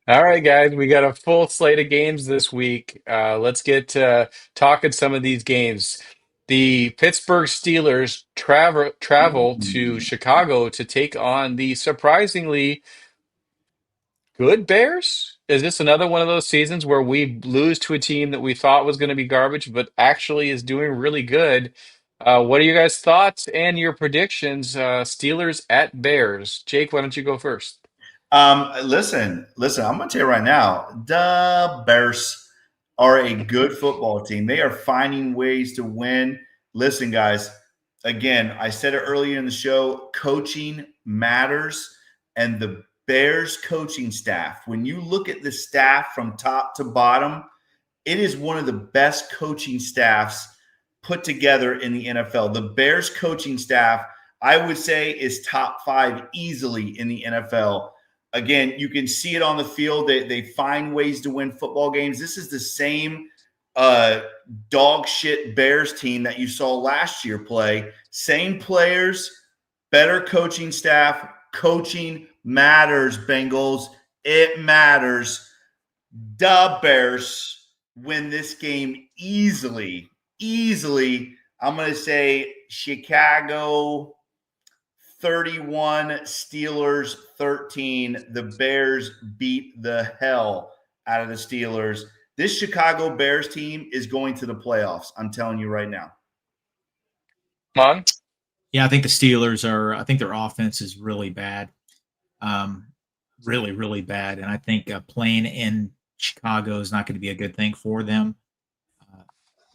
All right, guys, we got a full slate of games this week. Let's get to talking some of these games. The Pittsburgh Steelers travel to Chicago to take on the surprisingly good Bears. Is this another one of those seasons where we lose to a team that we thought was going to be garbage, but actually is doing really good? What are you guys' thoughts and your predictions? Steelers at Bears. Jake, why don't you go first? Listen. I'm going to tell you right now, the Bears are a good football team. They are finding ways to win. Listen, guys, again, I said it earlier in the show, coaching matters. And the Bears coaching staff, when you look at the staff from top to bottom, it is one of the best coaching staffs put together in the NFL. The Bears coaching staff, I would say, is top 5 easily in the NFL. Again, you can see it on the field. They find ways to win football games. This is the same dog shit Bears team that you saw last year play. Same players, better coaching staff. Coaching matters, Bengals. It matters. The Bears win this game easily. I'm going to say Chicago 31, Steelers 13. The Bears beat the hell out of the Steelers. This Chicago Bears team is going to the playoffs. I'm telling you right now. Mon? Yeah, I think the Steelers I think their offense is really bad. Really, really bad. And I think playing in Chicago is not going to be a good thing for them.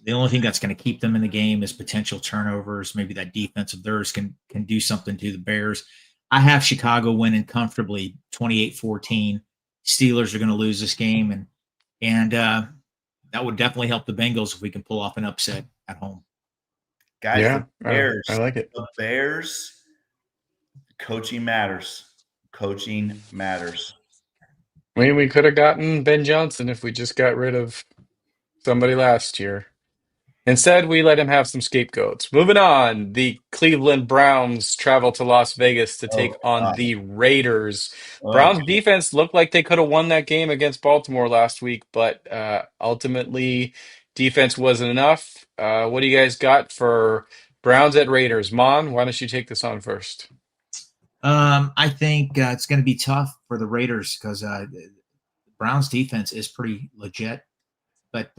The only thing that's going to keep them in the game is potential turnovers. Maybe that defense of theirs can do something to the Bears. I have Chicago winning comfortably 28-14. Steelers are going to lose this game, and that would definitely help the Bengals if we can pull off an upset at home. Guys, Yeah, the Bears, I like it. The Bears, coaching matters. Coaching matters. I mean, we could have gotten Ben Johnson if we just got rid of somebody last year. Instead, we let him have some scapegoats. Moving on, the Cleveland Browns travel to Las Vegas to take on the Raiders. Browns defense looked like they could have won that game against Baltimore last week, but ultimately defense wasn't enough. What do you guys got for Browns at Raiders? Mon, why don't you take this on first? I think it's going to be tough for the Raiders because the Browns defense is pretty legit, but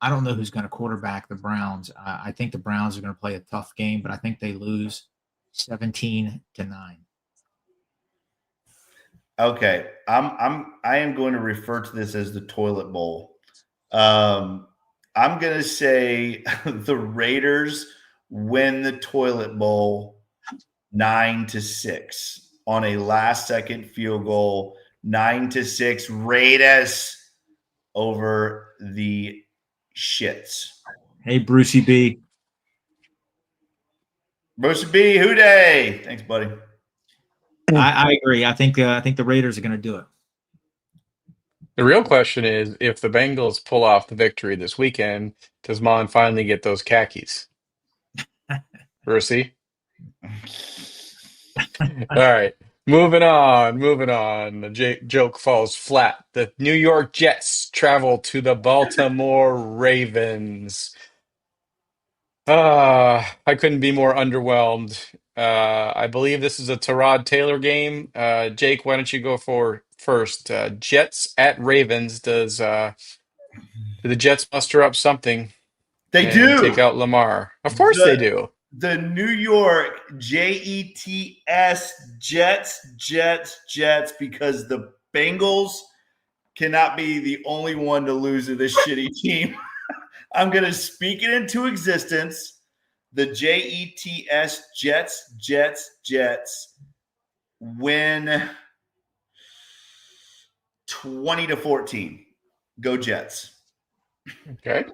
I don't know who's going to quarterback the Browns. I think the Browns are going to play a tough game, but I think they lose 17-9. Okay, I am going to refer to this as the toilet bowl. I'm going to say the Raiders win the toilet bowl 9-6 on a last-second field goal. 9-6 Raiders over the shits. Hey, Brucey B. Bruce B. Hooday. Thanks, buddy. I agree. I think the Raiders are going to do it. The real question is, if the Bengals pull off the victory this weekend, does Mon finally get those khakis? Brucey? All right. Moving on. The joke falls flat. The New York Jets travel to the Baltimore Ravens. I couldn't be more underwhelmed. I believe this is a Tyrod Taylor game. Jake, why don't you go for first? Jets at Ravens. Do the Jets muster up something They and take do. out Lamar? Of course they do. The New York Jets, because the Bengals cannot be the only one to lose to this shitty team. I'm going to speak it into existence. The Jets win 20-14. Go Jets. Okay.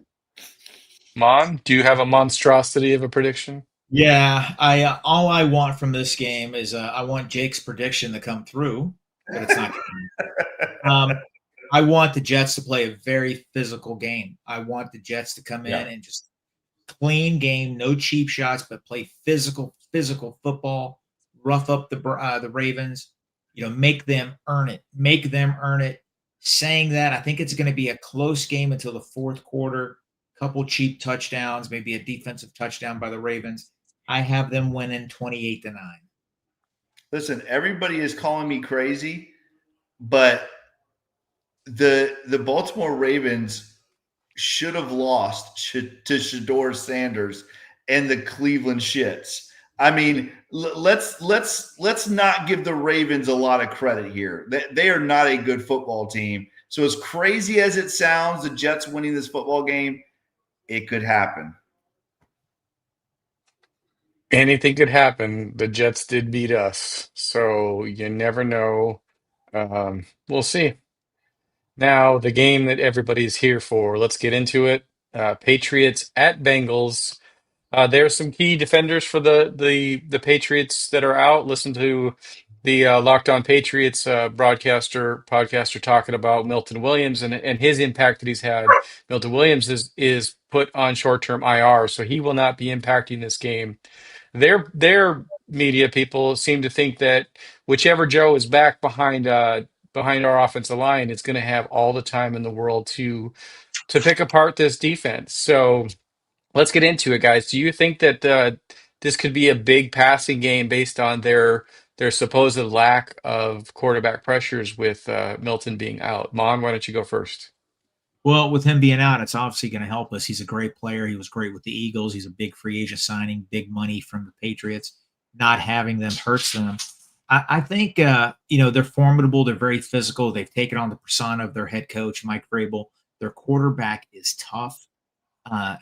Mon, do you have a monstrosity of a prediction? Yeah, I all I want from this game is I want Jake's prediction to come through, but it's not. I want the Jets to play a very physical game. I want the Jets to come in and just clean game, no cheap shots, but play physical football, rough up the Ravens, make them earn it. Saying that, I think it's going to be a close game until the fourth quarter. Couple cheap touchdowns, maybe a defensive touchdown by the Ravens. I have them winning 28-9. Listen, everybody is calling me crazy, but the Baltimore Ravens should have lost to Shador Sanders and the Cleveland Shits. I mean, let's not give the Ravens a lot of credit here. They are not a good football team. So as crazy as it sounds, the Jets winning this football game, it could happen. Anything could happen. The Jets did beat us, so you never know. We'll see. Now, the game that everybody's here for. Let's get into it. Patriots at Bengals. There are some key defenders for the Patriots that are out. Listen to the Locked On Patriots podcaster talking about Milton Williams and his impact that he's had. Milton Williams is put on short-term IR, so he will not be impacting this game. Their media people seem to think that whichever Joe is back behind our offensive line is going to have all the time in the world to pick apart this defense. So let's get into it, guys. Do you think that this could be a big passing game based on their supposed lack of quarterback pressures with Milton being out? Mon, why don't you go first? Well, with him being out, it's obviously going to help us. He's a great player. He was great with the Eagles. He's a big free agent signing, big money from the Patriots. Not having them hurts them. I think, they're formidable. They're very physical. They've taken on the persona of their head coach, Mike Vrabel. Their quarterback is tough.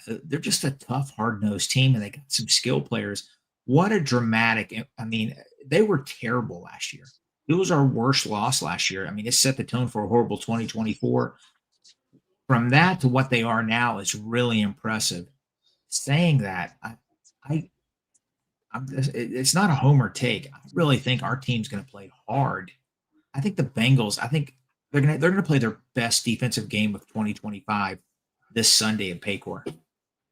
They're just a tough, hard-nosed team, and they got some skill players. What a dramatic – I mean, they were terrible last year. It was our worst loss last year. I mean, it set the tone for a horrible 2024. From that to what they are now is really impressive. Saying that, it's not a homer take. I really think our team's going to play hard. I think the Bengals. I think they're going to play their best defensive game of 2025 this Sunday at Paycor.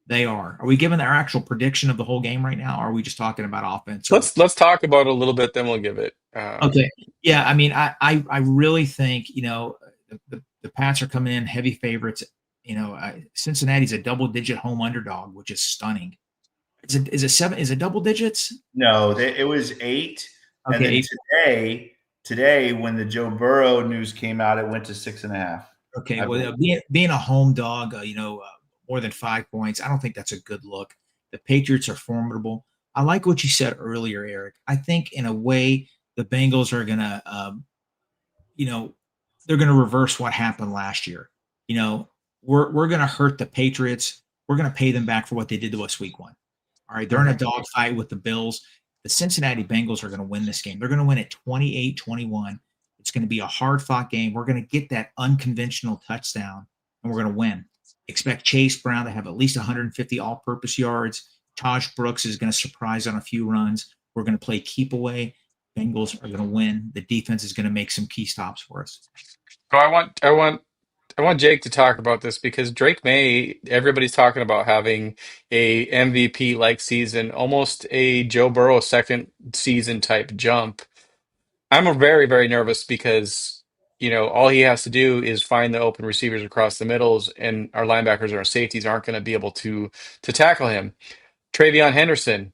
They are. Are we giving our actual prediction of the whole game right now? Or are we just talking about offense? Let's talk about it a little bit, then we'll give it. Okay. Yeah. I mean, I really think the Pats are coming in heavy favorites. Cincinnati's a double-digit home underdog, which is stunning. Is it seven? Is it double digits? No, it was 8. Okay, and then today, when the Joe Burrow news came out, it went to 6.5. Okay, well, being a home dog, more than 5 points, I don't think that's a good look. The Patriots are formidable. I like what you said earlier, Eric. I think in a way the Bengals are gonna, they're gonna reverse what happened last year. we're going to hurt the Patriots. We're going to pay them back for what they did to us week 1. All right, they're in a dogfight with the Bills. The Cincinnati Bengals are going to win this game. They're going to win it 28-21. It's going to be a hard-fought game. We're going to get that unconventional touchdown, and we're going to win. Expect Chase Brown to have at least 150 all-purpose yards. Taj Brooks is going to surprise on a few runs. We're going to play keep away. Bengals are going to win. The defense is going to make some key stops for us. So I want Jake to talk about this because Drake May, everybody's talking about having a MVP like season, almost a Joe Burrow second season type jump. I'm a very, very nervous because, all he has to do is find the open receivers across the middles, and our linebackers or our safeties aren't going to be able to tackle him. Travion Henderson,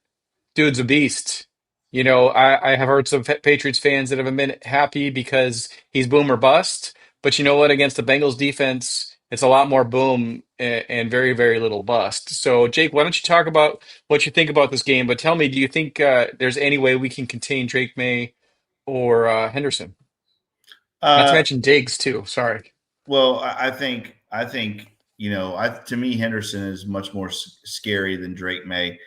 dude's a beast. I have heard some Patriots fans that have been happy because he's boom or bust. But you know what? Against the Bengals defense, it's a lot more boom and very, very little bust. So, Jake, why don't you talk about what you think about this game? But tell me, do you think there's any way we can contain Drake May or Henderson? Not to mention Diggs too. Sorry. Well, I think to me Henderson is much more scary than Drake May.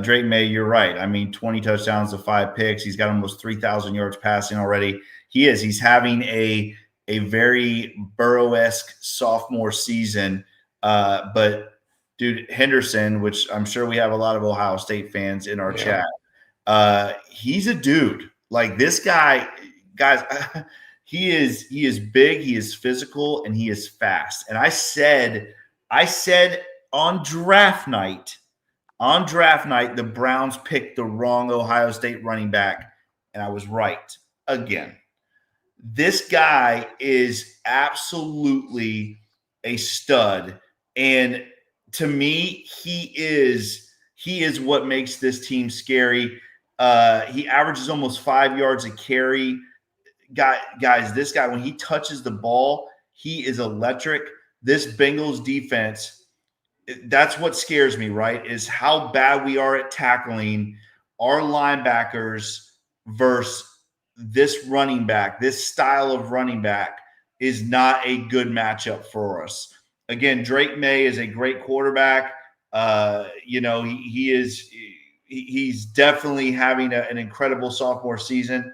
Drake May, you're right. I mean, 20 touchdowns to 5 picks. He's got almost 3,000 yards passing already. He's having a very Burrow-esque sophomore season. But dude, Henderson, which I'm sure we have a lot of Ohio State fans in our chat, he's a dude. Like this guy, guys. He is big, he is physical, and he is fast. And I said on draft night, the Browns picked the wrong Ohio State running back, and I was right again. This guy is absolutely a stud, and to me, he is what makes this team scary. He averages almost 5 yards a carry. Guys, this guy, when he touches the ball, he is electric. This Bengals defense, that's what scares me, right, is how bad we are at tackling our linebackers versus this running back. This style of running back is not a good matchup for us. Again, Drake May is a great quarterback. He's definitely having an incredible sophomore season.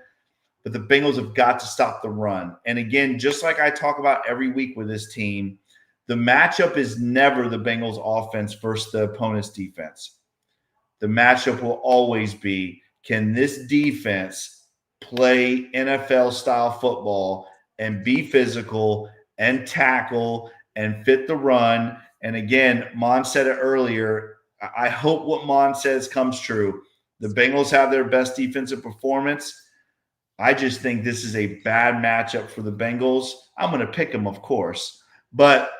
But the Bengals have got to stop the run. And again, just like I talk about every week with this team, the matchup is never the Bengals offense versus the opponent's defense. The matchup will always be, can this defense play NFL-style football and be physical and tackle and fit the run? And again, Mon said it earlier. I hope what Mon says comes true. The Bengals have their best defensive performance. I just think this is a bad matchup for the Bengals. I'm going to pick them, of course. But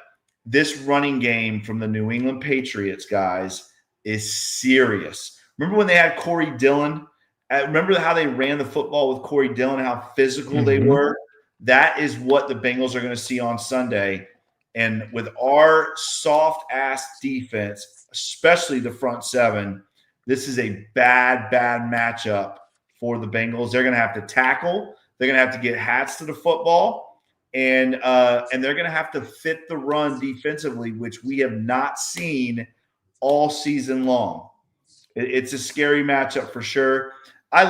this running game from the New England Patriots, guys, is serious. Remember when they had Corey Dillon? Remember how they ran the football with Corey Dillon, how physical they were? That is what the Bengals are going to see on Sunday. And with our soft-ass defense, especially the front seven, this is a bad, bad matchup for the Bengals. They're going to have to tackle. They're going to have to get hats to the football, and they're going to have to fit the run defensively, which we have not seen all season long. It's a scary matchup for sure. I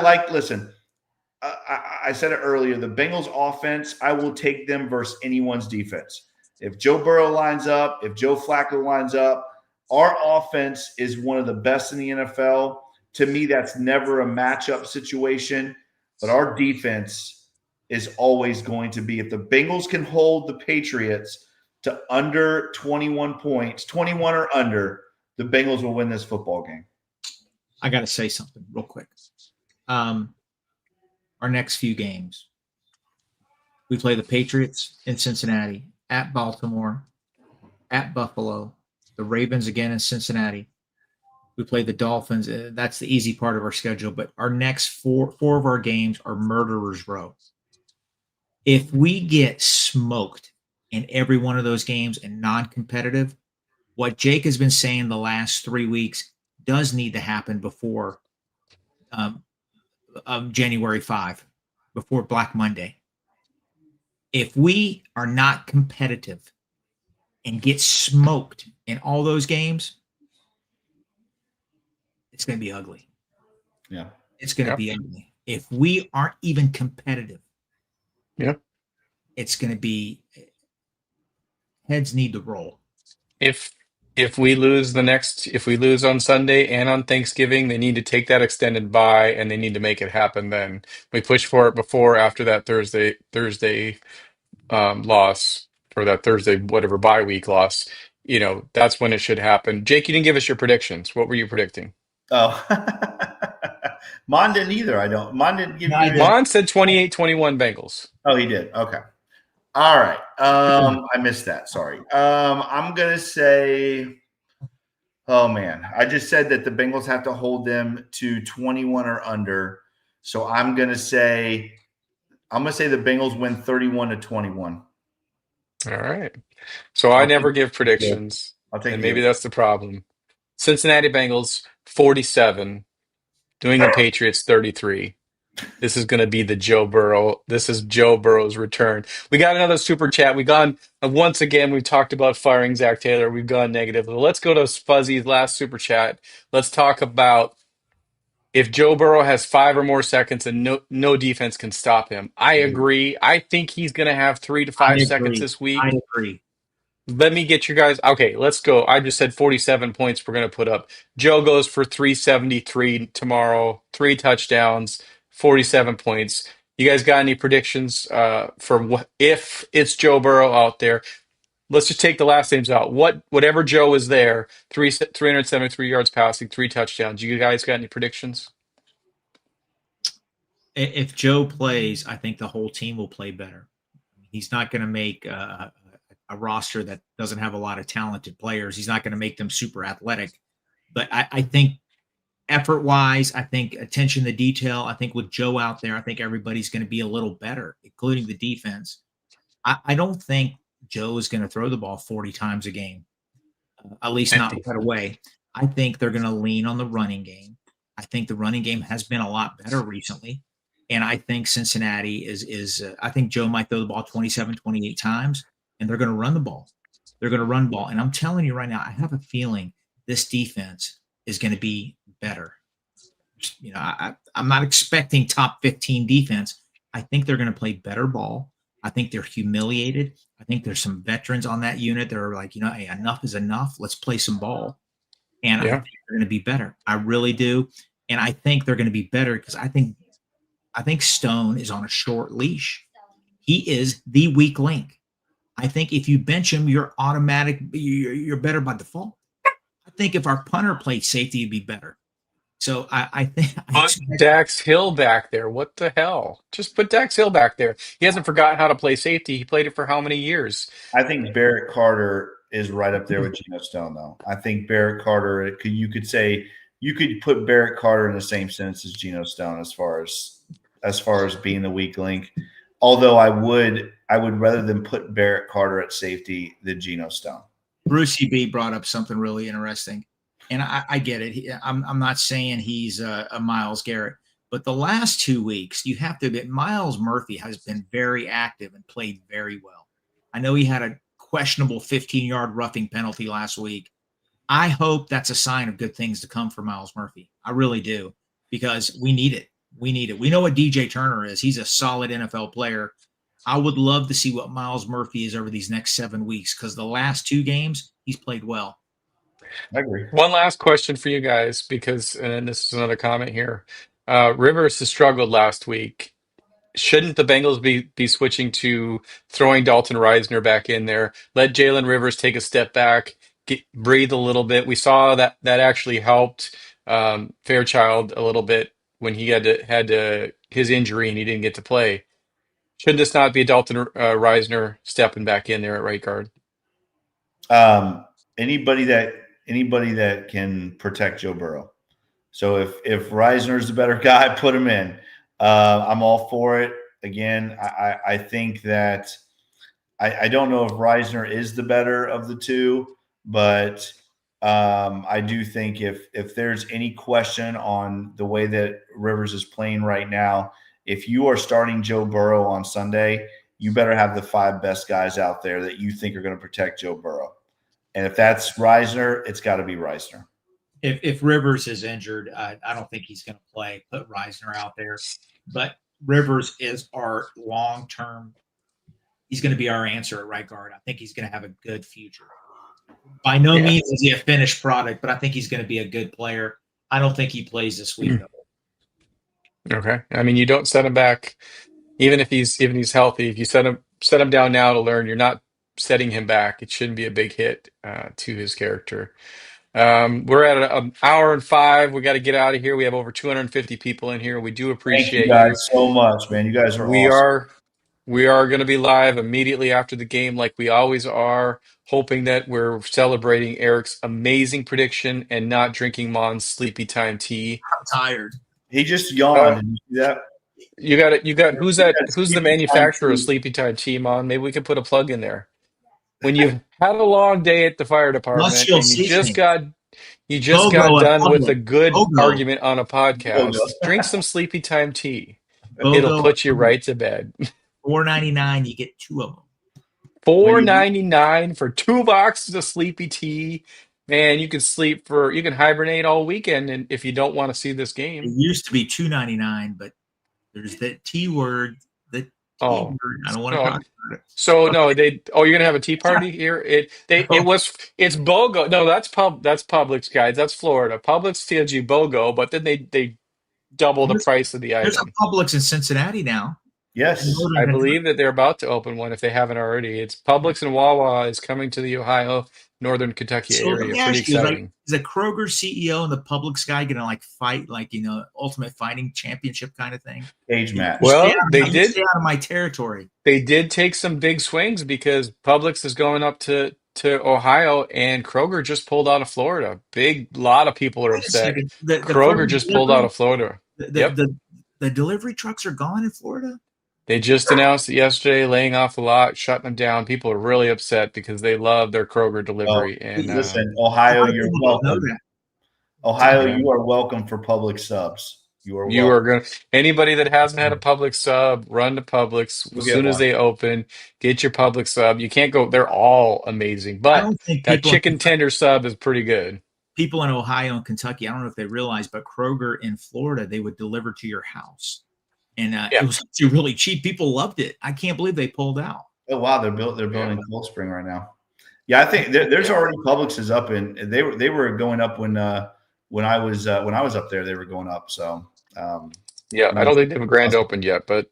said it earlier, the Bengals offense, I will take them versus anyone's defense. If Joe Burrow lines up, if Joe Flacco lines up, our offense is one of the best in the NFL. To me, that's never a matchup situation, but our defense is always going to be. If the Bengals can hold the Patriots to under 21 points, 21 or under, the Bengals will win this football game. I got to say something real quick. Our next few games, we play the Patriots in Cincinnati, at Baltimore, at Buffalo, the Ravens again in Cincinnati. We play the Dolphins. That's the easy part of our schedule. But our next four of our games are murderer's row. If we get smoked in every one of those games and non-competitive, what Jake has been saying the last 3 weeks does need to happen before January 5, before Black Monday. If we are not competitive and get smoked in all those games, it's going to be ugly. Yeah. It's going to be ugly. If we aren't even competitive, it's going to be heads need to roll. If we lose on Sunday and on Thanksgiving, they need to take that extended bye and they need to make it happen then. We push for it before after that Thursday loss, or that Thursday whatever bye week loss. That's when it should happen. Jake, you didn't give us your predictions. What were you predicting? Oh, Mon didn't either. Mon didn't give you. Mon said 28-21 Bengals. Oh, he did. Okay. All right. I missed that. Sorry. I'm gonna say. Oh man, I just said that the Bengals have to hold them to 21 or under. So I'm gonna say the Bengals win 31-21. All right. So I never give predictions. I'll take and maybe that's the problem. Cincinnati Bengals 47, New England Patriots 33. This is going to be Joe Burrow. This is Joe Burrow's return. We got another super chat. Once again, we talked about firing Zack Taylor. We've gone negative. Let's go to Fuzzy's last super chat. Let's talk about if Joe Burrow has 5 or more seconds and no defense can stop him. I agree. I think he's going to have 3 to 5 seconds this week. I agree. Let me get you guys. Okay, let's go. I just said 47 points we're going to put up. Joe goes for 373 tomorrow, 3 touchdowns, 47 points. You guys got any predictions for if it's Joe Burrow out there? Let's just take the last names out. Whatever Joe is there, 373 yards passing, 3 touchdowns. You guys got any predictions? If Joe plays, I think the whole team will play better. He's not going to make a roster that doesn't have a lot of talented players. He's not going to make them super athletic. But I think effort-wise, I think attention to detail, I think with Joe out there, I think everybody's going to be a little better, including the defense. I don't think Joe is going to throw the ball 40 times a game, at least not right away. I think they're going to lean on the running game. I think the running game has been a lot better recently. And I think Cincinnati is I think Joe might throw the ball 27, 28 times, and they're going to run the ball. They're going to run ball. And I'm telling you right now, I have a feeling this defense is going to be better. I'm not expecting top 15 defense. I think they're going to play better ball. I think they're humiliated. I think there's some veterans on that unit that are like, hey, enough is enough. Let's play some ball. And I think they're going to be better. I really do. And I think they're going to be better because I think Stone is on a short leash. He is the weak link. I think if you bench him, you're better by default. I think if our punter played safety, it'd be better. So I think put Dax Hill back there. What the hell? Just put Dax Hill back there. He hasn't forgotten how to play safety. He played it for how many years? I think Barrett Carter is right up there with Geno Stone, though. I think Barrett Carter. You could put Barrett Carter in the same sentence as Geno Stone as far as being the weak link. Although I would rather than put Barrett Carter at safety than Geno Stone. Brucey B brought up something really interesting. And I get it. I'm not saying he's a Myles Garrett, but the last 2 weeks, you have to admit, Myles Murphy has been very active and played very well. I know he had a questionable 15-yard roughing penalty last week. I hope that's a sign of good things to come for Myles Murphy. I really do, because we need it. We need it. We know what DJ Turner is. He's a solid NFL player. I would love to see what Myles Murphy is over these next 7 weeks, because the last 2 games, he's played well. I agree. One last question for you guys, and this is another comment here. Rivers has struggled last week. Shouldn't the Bengals be switching to throwing Dalton Reisner back in there? Let Jalen Rivers take a step back, breathe a little bit. We saw that actually helped Fairchild a little bit when he had his injury and he didn't get to play. Should this not be Dalton Reisner stepping back in there at right guard? Anybody that can protect Joe Burrow. So if Reisner's the better guy, put him in. I'm all for it. Again, I think that I don't know if Reisner is the better of the two, but I do think if there's any question on the way that Rivers is playing right now, if you are starting Joe Burrow on Sunday you better have the 5 best guys out there that you think are going to protect Joe Burrow. And if that's Reisner, it's got to be Reisner. If Rivers is injured, I don't think he's going to play. Put Reisner out there, but Rivers is our long-term. He's going to be our answer at right guard. I think he's going to have a good future. By no means is he a finished product, but I think he's going to be a good player. I don't think he plays this week, though. Okay. I mean, you don't set him back, even if he's healthy. If you set him down now to learn, you're not setting him back. It shouldn't be a big hit to his character. We're at an hour and 5. We got to get out of here. We have over 250 people in here. We do appreciate Thank you guys so much, man. You guys are awesome. We are going to be live immediately after the game, like we always are, hoping that we're celebrating Eric's amazing prediction and not drinking Mon's sleepy time tea. I'm tired. He just yawned. Did you see that? You got who's that? Who's the manufacturer of sleepy time tea, Mon? Maybe we could put a plug in there. When you've had a long day at the fire department and you just got done with a good argument on a podcast, drink some sleepy time tea. It'll put you right to bed. $4.99, you get 2 of them. $4.99 for 2 boxes of sleepy tea. Man, you can hibernate all weekend, and if you don't want to see this game. It used to be $2.99, but there's that T word. I don't want to talk about it. So no, you're gonna have a tea party here. It's BOGO. No, that's Publix, guys. That's Florida. Publix tells you BOGO, but then they double the price of the item. There's a Publix in Cincinnati now. Yes, I believe that they're about to open one if they haven't already. It's Publix and Wawa is coming to the Ohio, Northern Kentucky area. Pretty exciting. Is a Kroger CEO and the Publix guy gonna fight Ultimate Fighting Championship kind of thing? Cage match. Well, stay out of my territory. They did take some big swings because Publix is going up to Ohio and Kroger just pulled out of Florida. Lot of people are upset. Kroger just pulled out of Florida. The delivery trucks are gone in Florida. They just announced it yesterday, laying off a lot, shutting them down. People are really upset because they love their Kroger delivery. Listen, Ohio, you're welcome. Ohio, you are welcome for Publix subs. Anybody that hasn't had a Publix sub, run to Publix as soon as they open. Get your Publix sub. You can't go; they're all amazing, but that chicken tender sub is pretty good. People in Ohio and Kentucky, I don't know if they realize, but Kroger in Florida, they would deliver to your house. And it was really cheap. People loved it. I can't believe they pulled out. Oh wow, they're building Cold Spring right now. Yeah, I think there's already Publixes up, and they were going up when I was up there. They were going up. So I don't think they have a grand opened yet, but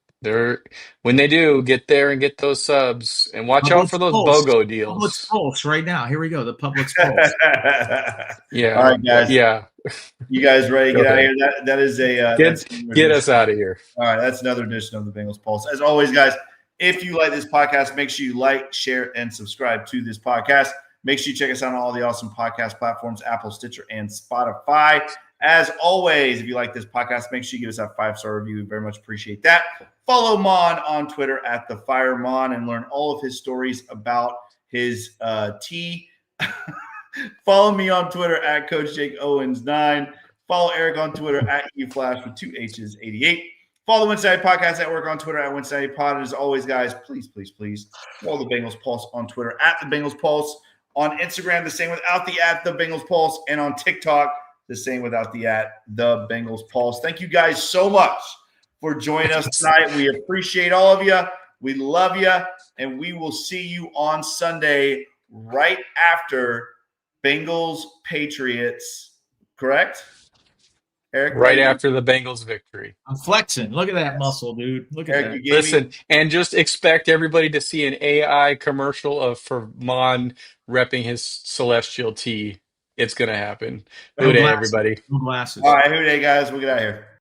when they do, get there and get those subs, and watch out for those BOGO deals. Publix Pulse right now. Here we go. The Publix Pulse. Yeah. All right, guys. Yeah. You guys ready to get out of here? That is a get us out of here. All right, that's another edition of the Bengals Pulse. As always, guys, if you like this podcast, make sure you like, share, and subscribe to this podcast. Make sure you check us out on all the awesome podcast platforms, Apple, Stitcher, and Spotify. As always, if you like this podcast, make sure you give us that 5-star review. We very much appreciate that. Follow Mon on Twitter at @TheFireMon and learn all of his stories about his tea. Follow me on Twitter at Coach Jake Owens 9. Follow Eric on Twitter at UFlash with 2 H's 88. Follow the Wednesday Podcast Network on Twitter at Wednesday Pod. And as always, guys, please follow the Bengals Pulse on Twitter at the Bengals Pulse. On Instagram, the same without the @the Bengals Pulse, and on TikTok, the same without the @the Bengals Pulse. Thank you guys so much for joining us tonight. We appreciate all of you. We love you, and we will see you on Sunday right after Bengals Patriots. Correct, Eric? Right after the Bengals victory. I'm flexing. Look at that muscle, dude. Look at Eric, that. Listen, and just expect everybody to see an AI commercial for Mon repping his celestial tea. It's going to happen. Good day, everybody. Glasses. All right, good day, guys. We'll get out of here.